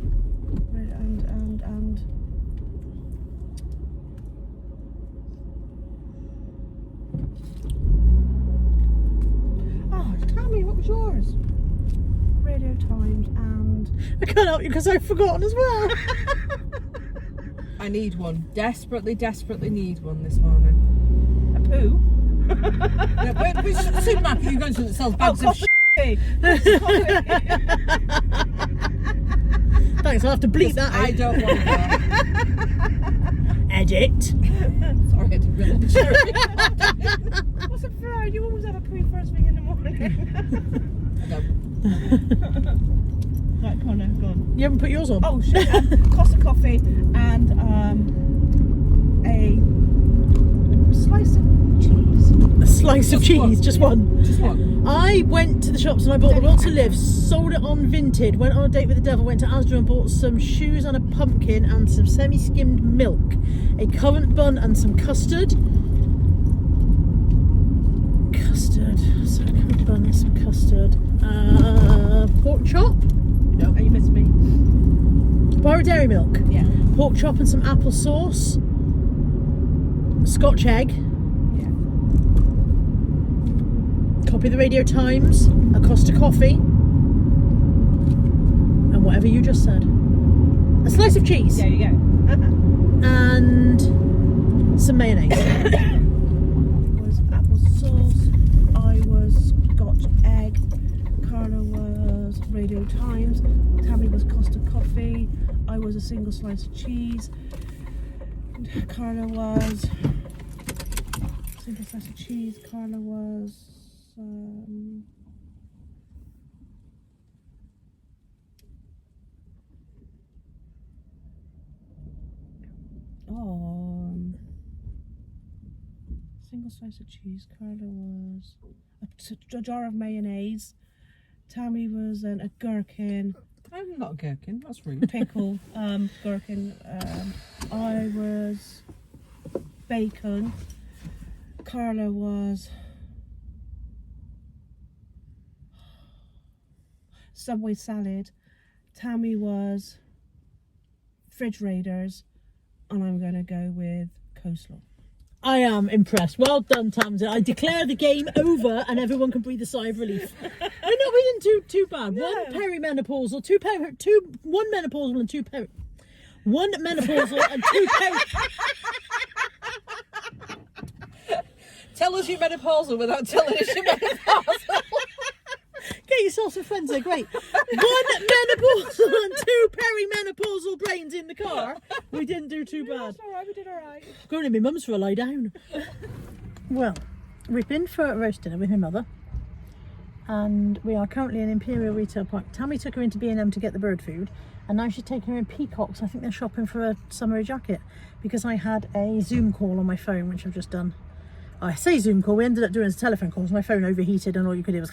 And Radio Times, and I can't help you because I've forgotten as well. I need one. Desperately need one this morning. a poo. Yeah, which supermarket are you going to that sells bags of coffee. Thanks, I'll have to bleep that I out. don't want that. Edit. Sorry, I didn't realise. What's a Friday? You always have a poo first thing in the morning. I don't. Right, Connor, go on. You haven't put yours on? Oh shit! Costa coffee and a slice of cheese. A slice of cheese, one. just one. Just one. I went to the shops and I bought the Will to Live, sold it on Vinted, went on a date with the devil, went to Asda and bought some shoes and a pumpkin and some semi-skimmed milk, a currant bun and some custard. So a currant bun and some custard. Pork chop. No, you missed me. Bar of dairy milk. Yeah. Pork chop and some apple sauce. Scotch egg. Yeah. Copy of the Radio Times, a Costa coffee, and whatever you just said. A slice of cheese. There you go. And some mayonnaise. Was apple sauce. I was Scotch egg. Carla was Radio Times. Tammy was Costa coffee. I was a single slice of cheese. Carla was single slice of cheese. Carla was single slice of cheese. Carla was a jar of mayonnaise. Tammy was a gherkin. I'm not a gherkin, that's rude. Pickle, gherkin. I was bacon. Carla was Subway salad. Tammy was fridge raiders, and I'm gonna go with coleslaw. I am impressed. Well done, Tamsin. I declare the game over and everyone can breathe a sigh of relief. We didn't do too bad. No. One perimenopausal, one menopausal and one menopausal and two Tell us you're menopausal without telling us you're menopausal. Get yourself some friends, they're great. One menopausal and two perimenopausal brains in the car. We didn't do too bad. That's alright, we did alright. Going to my mum's for a lie down. Well, we've been for a roast dinner with her mother, and we are currently in Imperial Retail Park. Tammy took her into B&M to get the bird food, and now she's taking her in Peacocks. I think they're shopping for a summer jacket, because I had a Zoom call on my phone, which I've just done. I say Zoom call, we ended up doing a telephone call, so my phone overheated and all you could hear was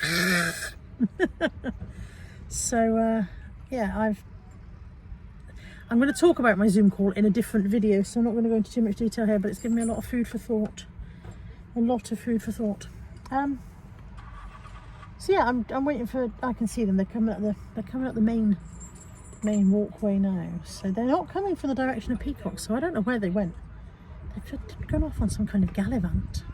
so yeah, I'm going to talk about my Zoom call in a different video, so I'm not going to go into too much detail here, but it's given me a lot of food for thought. So yeah, I'm waiting for, I can see them, they're coming up the main walkway now, so they're not coming from the direction of Peacock, so I don't know where they went. They've gone off on some kind of gallivant.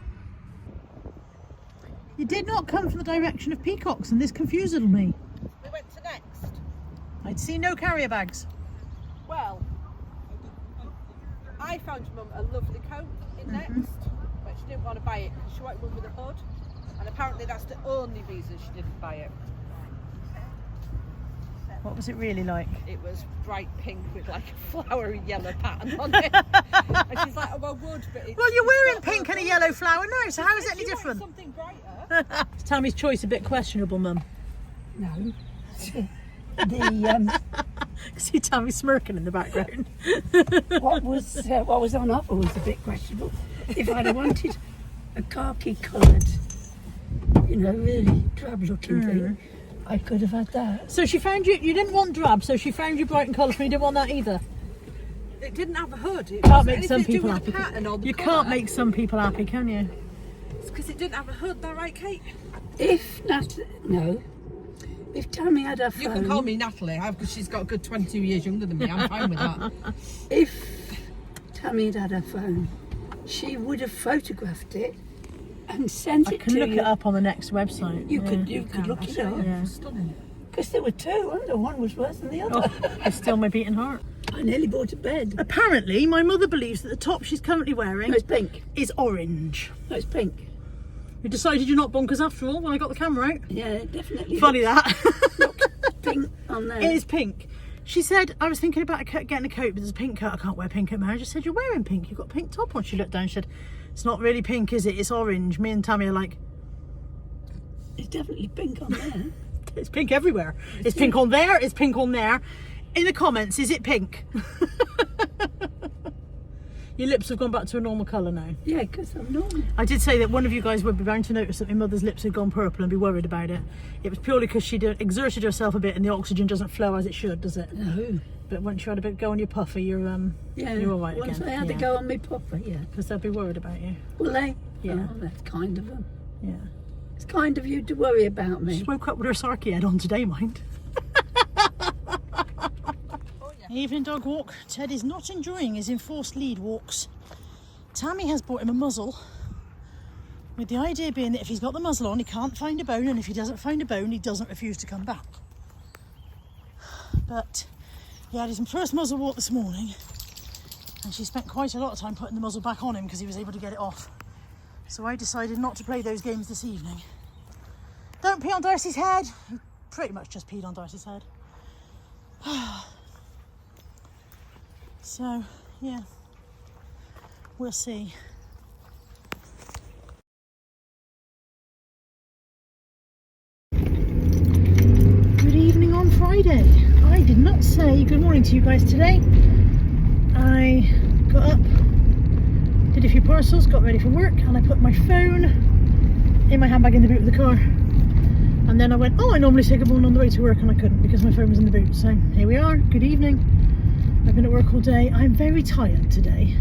You did not come from the direction of Peacocks, and this confused me. We went to Next. I'd see no carrier bags. Well, I found your mum a lovely coat in Next, but she didn't want to buy it because she wanted one with a hood, and apparently that's the only reason she didn't buy it. What was it really like? It was bright pink with like a flowery yellow pattern on it. And she's like, oh, I would, but it's... Well, you're wearing pink and a yellow flower now, so how is it any She wanted different? something brighter. Is Tammy's choice a bit questionable, Mum? No. See Tammy smirking in the background. What was on offer was a bit questionable. If I'd have wanted a khaki coloured, really drab looking thing, I could have had that. So she found you didn't want drab, so she found you bright and colourful, you didn't want that either? It didn't have a hood. It Can't wasn't make some anything to do people with the happy. pattern or the You colour. can't make some people happy, can you? It's because it didn't have a hood, that right, Kate? If Tammy had her phone... You can call me Natalie, because she's got a good 22 years younger than me. I'm fine with that. If Tammy had had her phone, she would have photographed it and sent I it can to look you. it up on the Next website. You yeah. could look it up. Yeah. Stunning. Because there were two, and one was worse than the other. Oh, it's still my beating heart. I nearly bought a bed. Apparently, my mother believes that the top she's currently wearing No, it's pink. is orange. No, it's pink. You decided you're not bonkers after all when I got the camera out. Yeah, it definitely. Funny that. Pink on there. It is pink. She said, I was thinking about getting a coat, but there's a pink coat. I can't wear pink at marriage. I said, you're wearing pink. You've got a pink top on. She looked down and said, it's not really pink, is it? It's orange. Me and Tammy are like, It's definitely pink on there. it's pink everywhere. It's pink on there. It's pink on there. In the comments, is it pink? Your lips have gone back to a normal colour now. Yeah, because I'm normal. I did say that one of you guys would be bound to notice that my mother's lips had gone purple and be worried about it. It was purely because she'd exerted herself a bit and the oxygen doesn't flow as it should, does it? No. But once you had a bit go on your puffer, you're you're all right Once again. I had to go on my puffer, yeah. Because they'll be worried about you. Will they? Yeah. Oh, that's kind of them. Yeah. It's kind of you to worry about me. She woke up with her sarky head on today, mind. Evening dog walk. Ted is not enjoying his enforced lead walks. Tammy has bought him a muzzle, with the idea being that if he's got the muzzle on, he can't find a bone, and if he doesn't find a bone, he doesn't refuse to come back. But he had his first muzzle walk this morning, and she spent quite a lot of time putting the muzzle back on him because he was able to get it off. So I decided not to play those games this evening. Don't pee on Darcy's head. He pretty much just peed on Darcy's head. So, yeah, we'll see. Good evening on Friday. I did not say good morning to you guys today. I got up, did a few parcels, got ready for work, and I put my phone in my handbag in the boot of the car. And then I went, oh, I normally say good morning on the way to work, and I couldn't because my phone was in the boot. So here we are, good evening. I've been at work all day. I'm very tired today.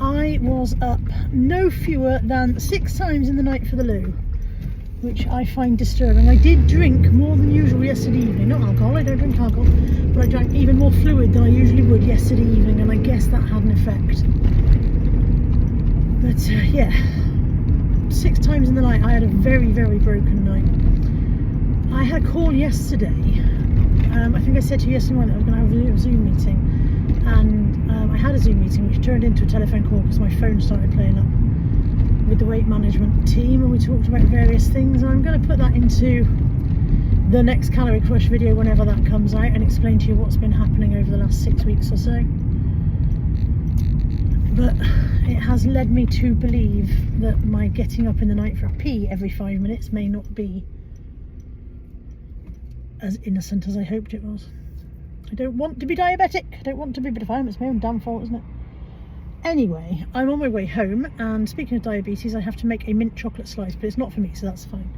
I was up no fewer than 6 times in the night for the loo, which I find disturbing. I did drink more than usual yesterday evening. Not alcohol, I don't drink alcohol, but I drank even more fluid than I usually would yesterday evening, and I guess that had an effect. But yeah, 6 times in the night. I had a very, very broken night. I had a call yesterday. I think I said to you yesterday morning that I was going to have a Zoom meeting, and I had a Zoom meeting which turned into a telephone call because my phone started playing up with the weight management team, and we talked about various things, and I'm going to put that into the next Calorie Crush video whenever that comes out and explain to you what's been happening over the last 6 weeks or so. But it has led me to believe that my getting up in the night for a pee every 5 minutes may not be as innocent as I hoped it was. I don't want to be diabetic. I don't want to be, but if I am, it's my own damn fault, isn't it? Anyway, I'm on my way home, and speaking of diabetes, I have to make a mint chocolate slice, but it's not for me, so that's fine.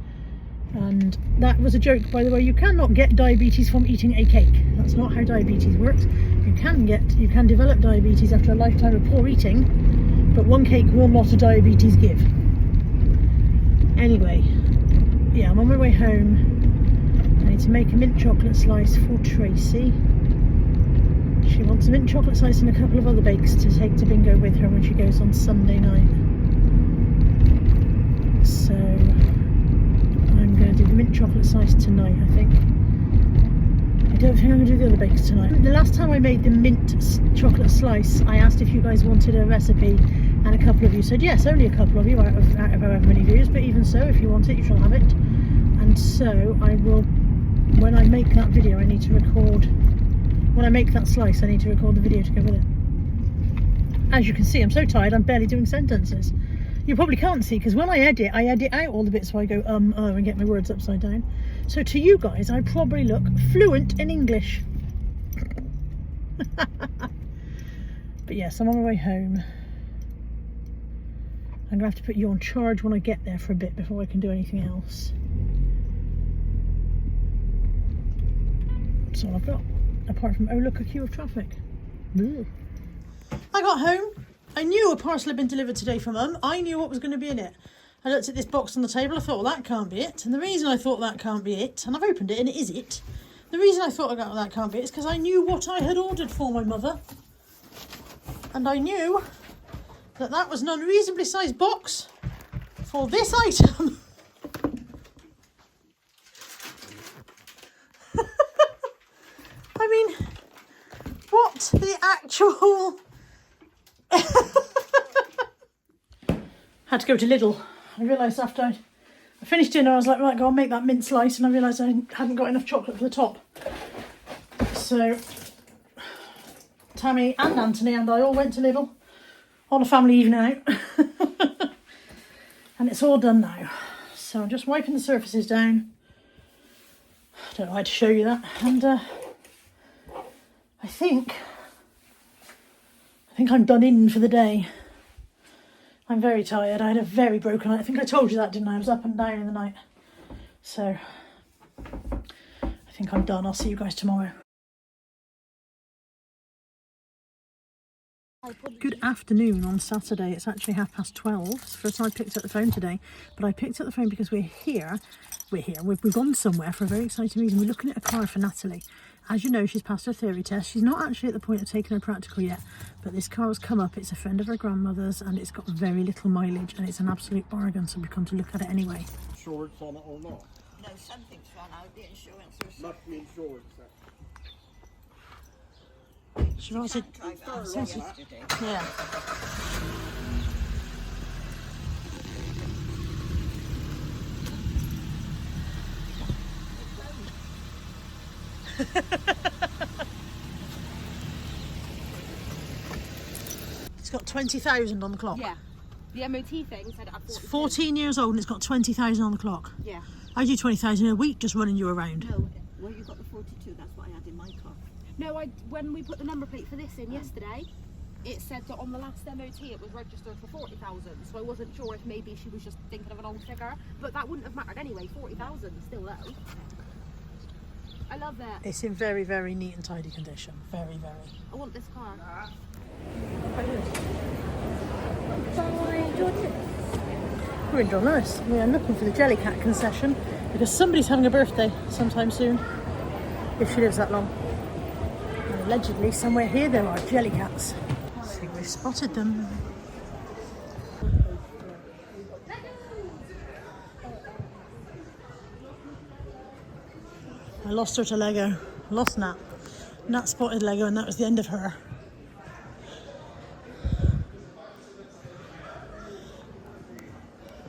And that was a joke, by the way. You cannot get diabetes from eating a cake. That's not how diabetes works. You can develop diabetes after a lifetime of poor eating, but one cake will not a diabetes give. Anyway, yeah, I'm on my way home. I need to make a mint chocolate slice for Tracy. She wants a mint chocolate slice and a couple of other bakes to take to bingo with her when she goes on Sunday night. So I'm going to do the mint chocolate slice tonight, I think. I don't think I'm going to do the other bakes tonight. The last time I made the mint chocolate slice, I asked if you guys wanted a recipe, and a couple of you said yes. Only a couple of you out of however many views, but even so, if you want it, you shall have it. And so I will, when I make that video, I need to record, when I make that slice, I need to record the video to go with it. As you can see, I'm so tired, I'm barely doing sentences. You probably can't see, because when I edit out all the bits where I go and get my words upside down. So to you guys, I probably look fluent in English. But yes, I'm on my way home. I'm going to have to put you on charge when I get there for a bit before I can do anything else. That's all I've got, apart from, oh look, a queue of traffic. Ugh. I got home. I knew a parcel had been delivered today from Mum. I knew what was going to be in it. I looked at this box on the table. I thought, well, that can't be it. And the reason I thought that can't be it, and I've opened it and it is it. The reason I thought that can't be it is because I knew what I had ordered for my mother. And I knew that that was an unreasonably sized box for this item. usual. Had to go to Lidl. I realised after I finished dinner, I was like, right, go on, make that mint slice, and I realised I hadn't got enough chocolate for the top. So Tammy and Anthony and I all went to Lidl on a family evening out. And it's all done now. So I'm just wiping the surfaces down. I don't know how to show you that. And I think I'm done in for the day. I'm very tired. I had a very broken night. I think I told you that, didn't I? I was up and down in the night. So I think I'm done. I'll see you guys tomorrow. Good afternoon on Saturday. It's actually 12:30. It's the first time I picked up the phone today. But I picked up the phone because we've gone somewhere for a very exciting reason. We're looking at a car for Natalie. As you know, she's passed her theory test. She's not actually at the point of taking her practical yet, but this car has come up. It's a friend of her grandmother's and it's got very little mileage and it's an absolute bargain, so we've come to look at it anyway. Insurance on it or not? No, something's run out. The insurance was. Must be insurance. She wants it. Yeah. It's got 20,000 on the clock. Yeah. The MOT thing said it had 40. It's 14 years old and it's got 20,000 on the clock. Yeah. I do 20,000 in a week just running you around. No, well, you got the 42. That's what I had in my car. No, when we put the number plate for this in yesterday, it said that on the last MOT it was registered for 40,000. So I wasn't sure if maybe she was just thinking of an old figure, but that wouldn't have mattered anyway. 40,000 is still low. I love it. It's in very, very neat and tidy condition. Very, very. I want this car. We're in John Lewis. We are looking for the Jellycat concession because somebody's having a birthday sometime soon, if she lives that long. And allegedly, somewhere here there are Jellycats. I think we've spotted them. I lost her to Lego. Lost Nat. Nat spotted Lego and that was the end of her.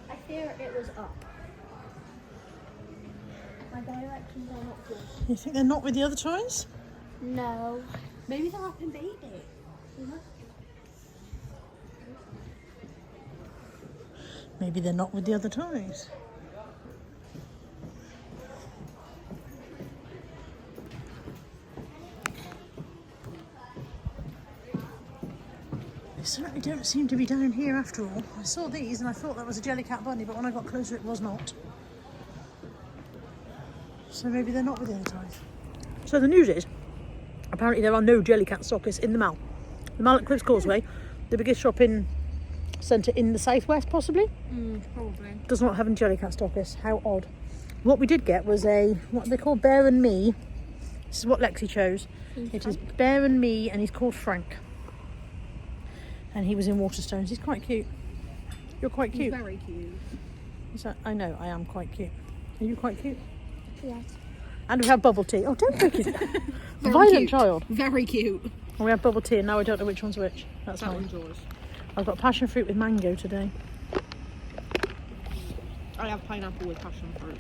I fear it was up. My directions are not good. You think they're not with the other toys? No. Maybe they're up in baby. Maybe they're not with the other toys. They certainly don't seem to be down here after all. I saw these and I thought that was a Jellycat bunny, but when I got closer it was not. So maybe they're not with the other toys. So the news is, apparently there are no Jellycat stockists in the mall. The mall at Cliffs Causeway, the biggest shopping centre in the southwest possibly, Probably. does not have any Jellycat stockists. How odd. What we did get was what they call Bear and Me. This is what Lexi chose. It is Bear and Me and he's called Frank. And he was in Waterstones. He's quite cute. You're quite cute. He's very cute. Is that, I know, I am quite cute. Are you quite cute? Yes. And we have bubble tea. Oh, don't break it. Very Violent cute. child. Very cute. And we have bubble tea and now I don't know which one's which. That's That fine. one's yours. I've got passion fruit with mango today. I have pineapple with passion fruit.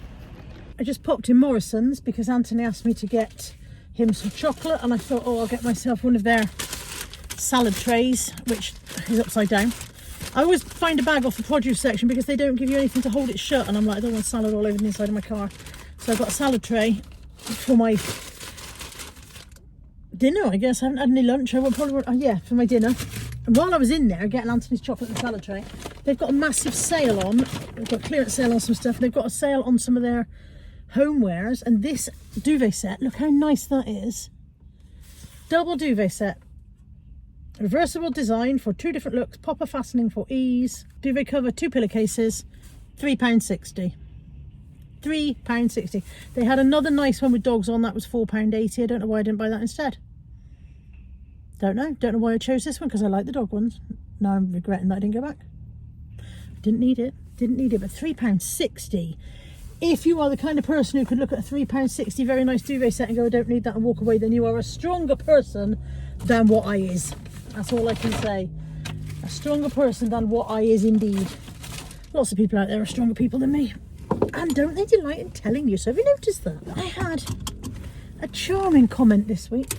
I just popped in Morrison's because Anthony asked me to get him some chocolate and I thought, oh, I'll get myself one of their salad trays, which is upside down. I always find a bag off the produce section because they don't give you anything to hold it shut and I'm like, I don't want salad all over the inside of my car. So I've got a salad tray for my dinner, I guess. I haven't had any lunch. I will probably, for my dinner. And while I was in there getting Anthony's chocolate and salad tray, they've got a massive sale on. They've got a clearance sale on some stuff. They've got a sale on some of their homewares. And this duvet set, look how nice that is. Double duvet set. Reversible design for 2 different looks. Popper fastening for ease. Duvet cover, 2 pillowcases. £3.60. £3.60. They had another nice one with dogs on. That was £4.80. I don't know why I didn't buy that instead. Don't know why I chose this one because I like the dog ones. Now I'm regretting that I didn't go back. Didn't need it, but £3.60. If you are the kind of person who could look at a £3.60 very nice duvet set and go, I don't need that and walk away, then you are a stronger person than what I is. That's all I can say. A stronger person than what I is indeed. Lots of people out there are stronger people than me. And don't they delight in telling you so? Have you noticed that? I had a charming comment this week.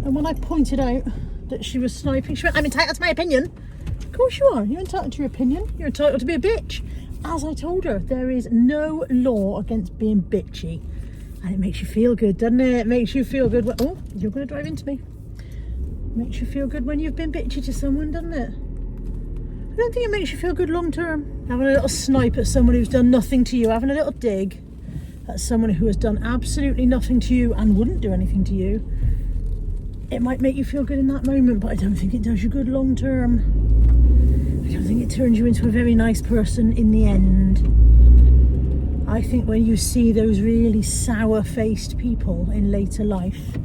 And when I pointed out that she was sniping, she went, I'm entitled to my opinion. Of course you are. You're entitled to your opinion. You're entitled to be a bitch. As I told her, there is no law against being bitchy. And it makes you feel good, doesn't it? It makes you feel good. Oh, you're going to drive into me. It makes you feel good when you've been bitchy to someone, doesn't it? I don't think it makes you feel good long term. Having a little snipe at someone who's done nothing to you, having a little dig at someone who has done absolutely nothing to you and wouldn't do anything to you. It might make you feel good in that moment, but I don't think it does you good long term. I don't think it turns you into a very nice person in the end. I think when you see those really sour-faced people in later life,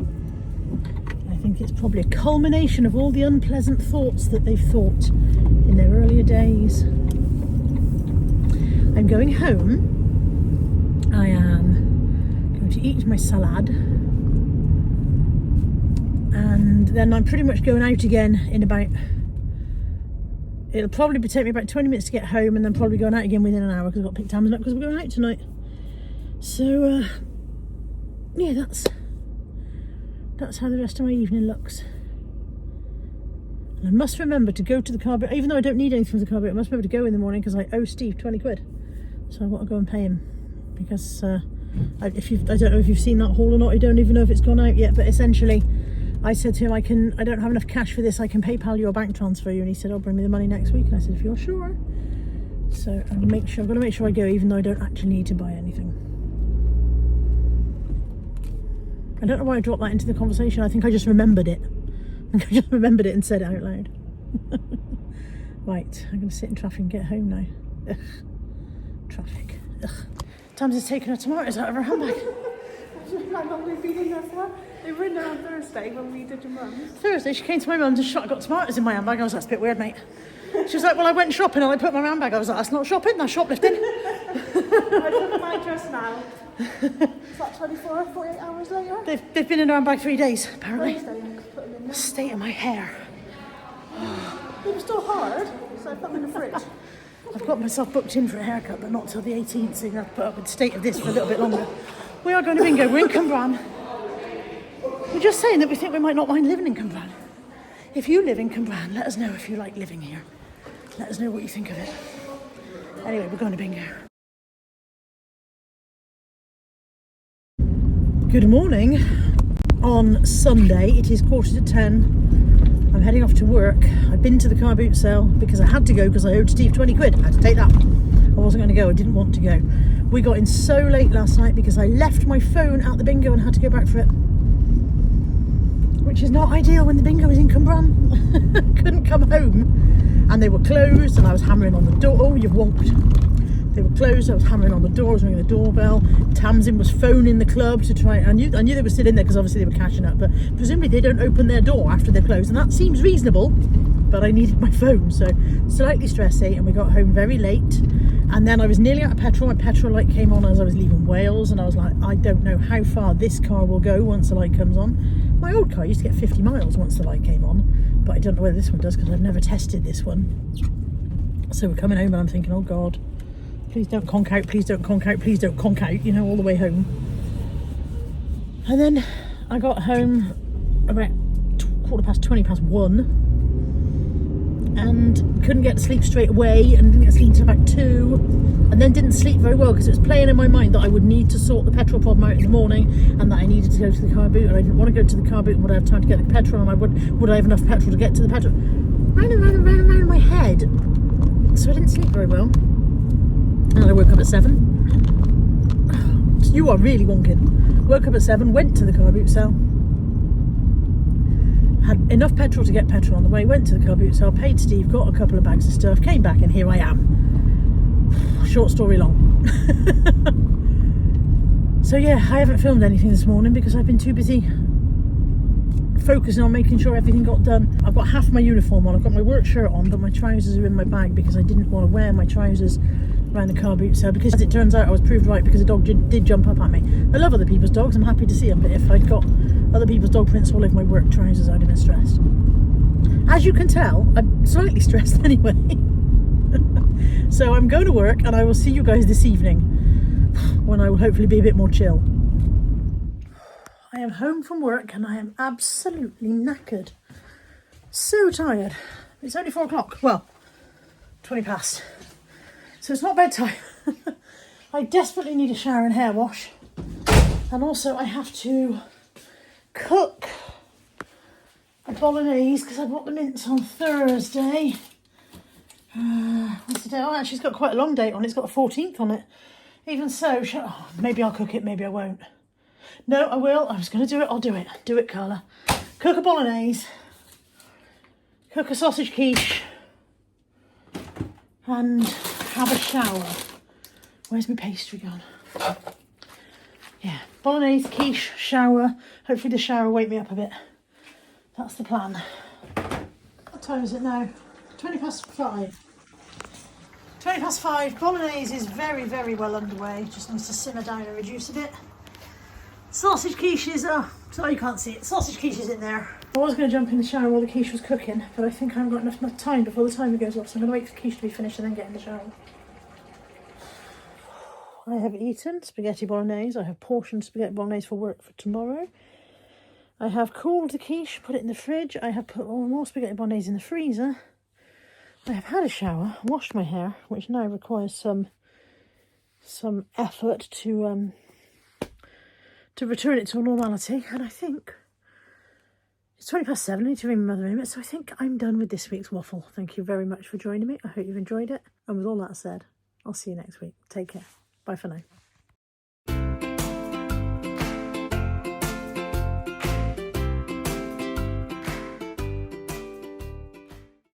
I think it's probably a culmination of all the unpleasant thoughts that they've thought in their earlier days. I'm going home. I am going to eat my salad. And then I'm pretty much going out again in about... It'll probably take me about 20 minutes to get home, and then probably going out again within an hour because I've got to pick Tamsin up because we're going out tonight. So, yeah, that's how the rest of my evening looks. And I must remember to go to the car boot, even though I don't need anything from the car boot, I must remember to go in the morning because I owe Steve 20 quid. So I've got to go and pay him because I don't know if you've seen that haul or not. I don't even know if it's gone out yet, but essentially I said to him, I don't have enough cash for this, I can PayPal you or bank transfer you, and he said, I'll bring me the money next week. And I said, if you're sure. So I'm going to make sure I go, even though I don't actually need to buy anything. I don't know why I dropped that into the conversation. I think I just remembered it. I think I just remembered it and said it out loud. Right, I'm going to sit in traffic and get home now. Ugh. Traffic. Ugh. Tamsin's taken her tomatoes out of her handbag. How long have we been in there for? They were in there on Thursday when we did your mum's. Thursday, she came to my mum's and I got tomatoes in my handbag. I was like, that's a bit weird, mate. She was like, well, I went shopping and I put my handbag. I was like, that's not shopping, that's shoplifting. I look at my dress now. It's like 24 or 48 hours later. They've been in her handbag 3 days, apparently. Wednesday, I put them in there. State of my hair. They were still hard, so I put them in the fridge. I've got myself booked in for a haircut, but not till the 18th, so you're going to have to put up with the state of this for a little bit longer. We are going to bingo. We're in Cwmbran. We're just saying that we think we might not mind living in Cwmbran. If you live in Cwmbran, let us know if you like living here. Let us know what you think of it. Anyway, we're going to bingo. Good morning. On Sunday, it is 9:45. I'm heading off to work. I've been to the car boot sale because I had to go because I owed Steve 20 quid. I had to take that. I wasn't going to go. I didn't want to go. We got in so late last night because I left my phone at the bingo and had to go back for it. Which is not ideal when the bingo is in Cwmbran. Couldn't come home. And they were closed and I was hammering on the door. Oh, you've wonked. They were closed. I was hammering on the door. I was ringing the doorbell. Tamsin was phoning the club to try. I knew they were still in there because obviously they were cashing up. But presumably they don't open their door after they're closed. And that seems reasonable. But I needed my phone. So slightly stressy. And we got home very late. And then I was nearly out of petrol. My petrol light came on as I was leaving Wales. And I was like, I don't know how far this car will go once the light comes on. My old car used to get 50 miles once the light came on. But I don't know whether this one does because I've never tested this one. So we're coming home and I'm thinking, oh God, please don't conk out, please don't conk out, please don't conk out, you know, all the way home. And then I got home about 1:15 and couldn't get to sleep straight away and didn't get to sleep until about 2 and then didn't sleep very well because it was playing in my mind that I would need to sort the petrol problem out in the morning and that I needed to go to the car boot and I didn't want to go to the car boot and would I have time to get the petrol and would I have enough petrol to get to the petrol. Round and round and round and round in my head. So I didn't sleep very well. And I woke up at 7. You are really wonking. Woke up at 7, went to the car boot sale. Had enough petrol to get petrol on the way, went to the car boot sale, paid Steve, got a couple of bags of stuff, came back and here I am. Short story long. So yeah, I haven't filmed anything this morning because I've been too busy focusing on making sure everything got done. I've got half my uniform on, I've got my work shirt on, but my trousers are in my bag because I didn't want to wear my trousers around the car boot sale, because as it turns out I was proved right, because the dog did jump up at me. I love other people's dogs, I'm happy to see them, but if I'd got other people's dog prints all over my work trousers, I'd have been stressed. As you can tell, I'm slightly stressed anyway. So I'm going to work, and I will see you guys this evening when I will hopefully be a bit more chill. I am home from work and I am absolutely knackered. So tired. It's only 4 o'clock. Well, 20 past. So it's not bedtime. I desperately need a shower and hair wash. And also I have to cook a bolognese because I bought the mince on Thursday. What's the date? Oh, actually it's got quite a long date on it. It's got the 14th on it. Even so, maybe I'll cook it, maybe I won't. No, I will. I was going to do it. I'll do it. Do it, Carla. Cook a bolognese. Cook a sausage quiche. And have a shower. Where's my pastry gone? Yeah, bolognese, quiche, shower. Hopefully the shower will wake me up a bit. That's the plan. What time is it now? 20 past 5. 20 past 5. Bolognese is very, very well underway. Just needs to simmer down and reduce a bit. Sausage quiche is, oh, sorry you can't see it. Sausage quiche is in there. I was going to jump in the shower while the quiche was cooking, but I think I haven't got enough time before the timer goes off, so I'm going to wait for the quiche to be finished and then get in the shower. I have eaten spaghetti bolognese. I have portioned spaghetti bolognese for work for tomorrow. I have cooled the quiche, put it in the fridge. I have put more spaghetti bolognese in the freezer. I have had a shower, washed my hair, which now requires some effort to return it to normality, and I think it's 20 past 7. I need to ring my mother in a minute, so I think I'm done with this week's waffle. Thank you very much for joining me. I hope you've enjoyed it, and with all that said, I'll see you next week. Take care. Bye for now.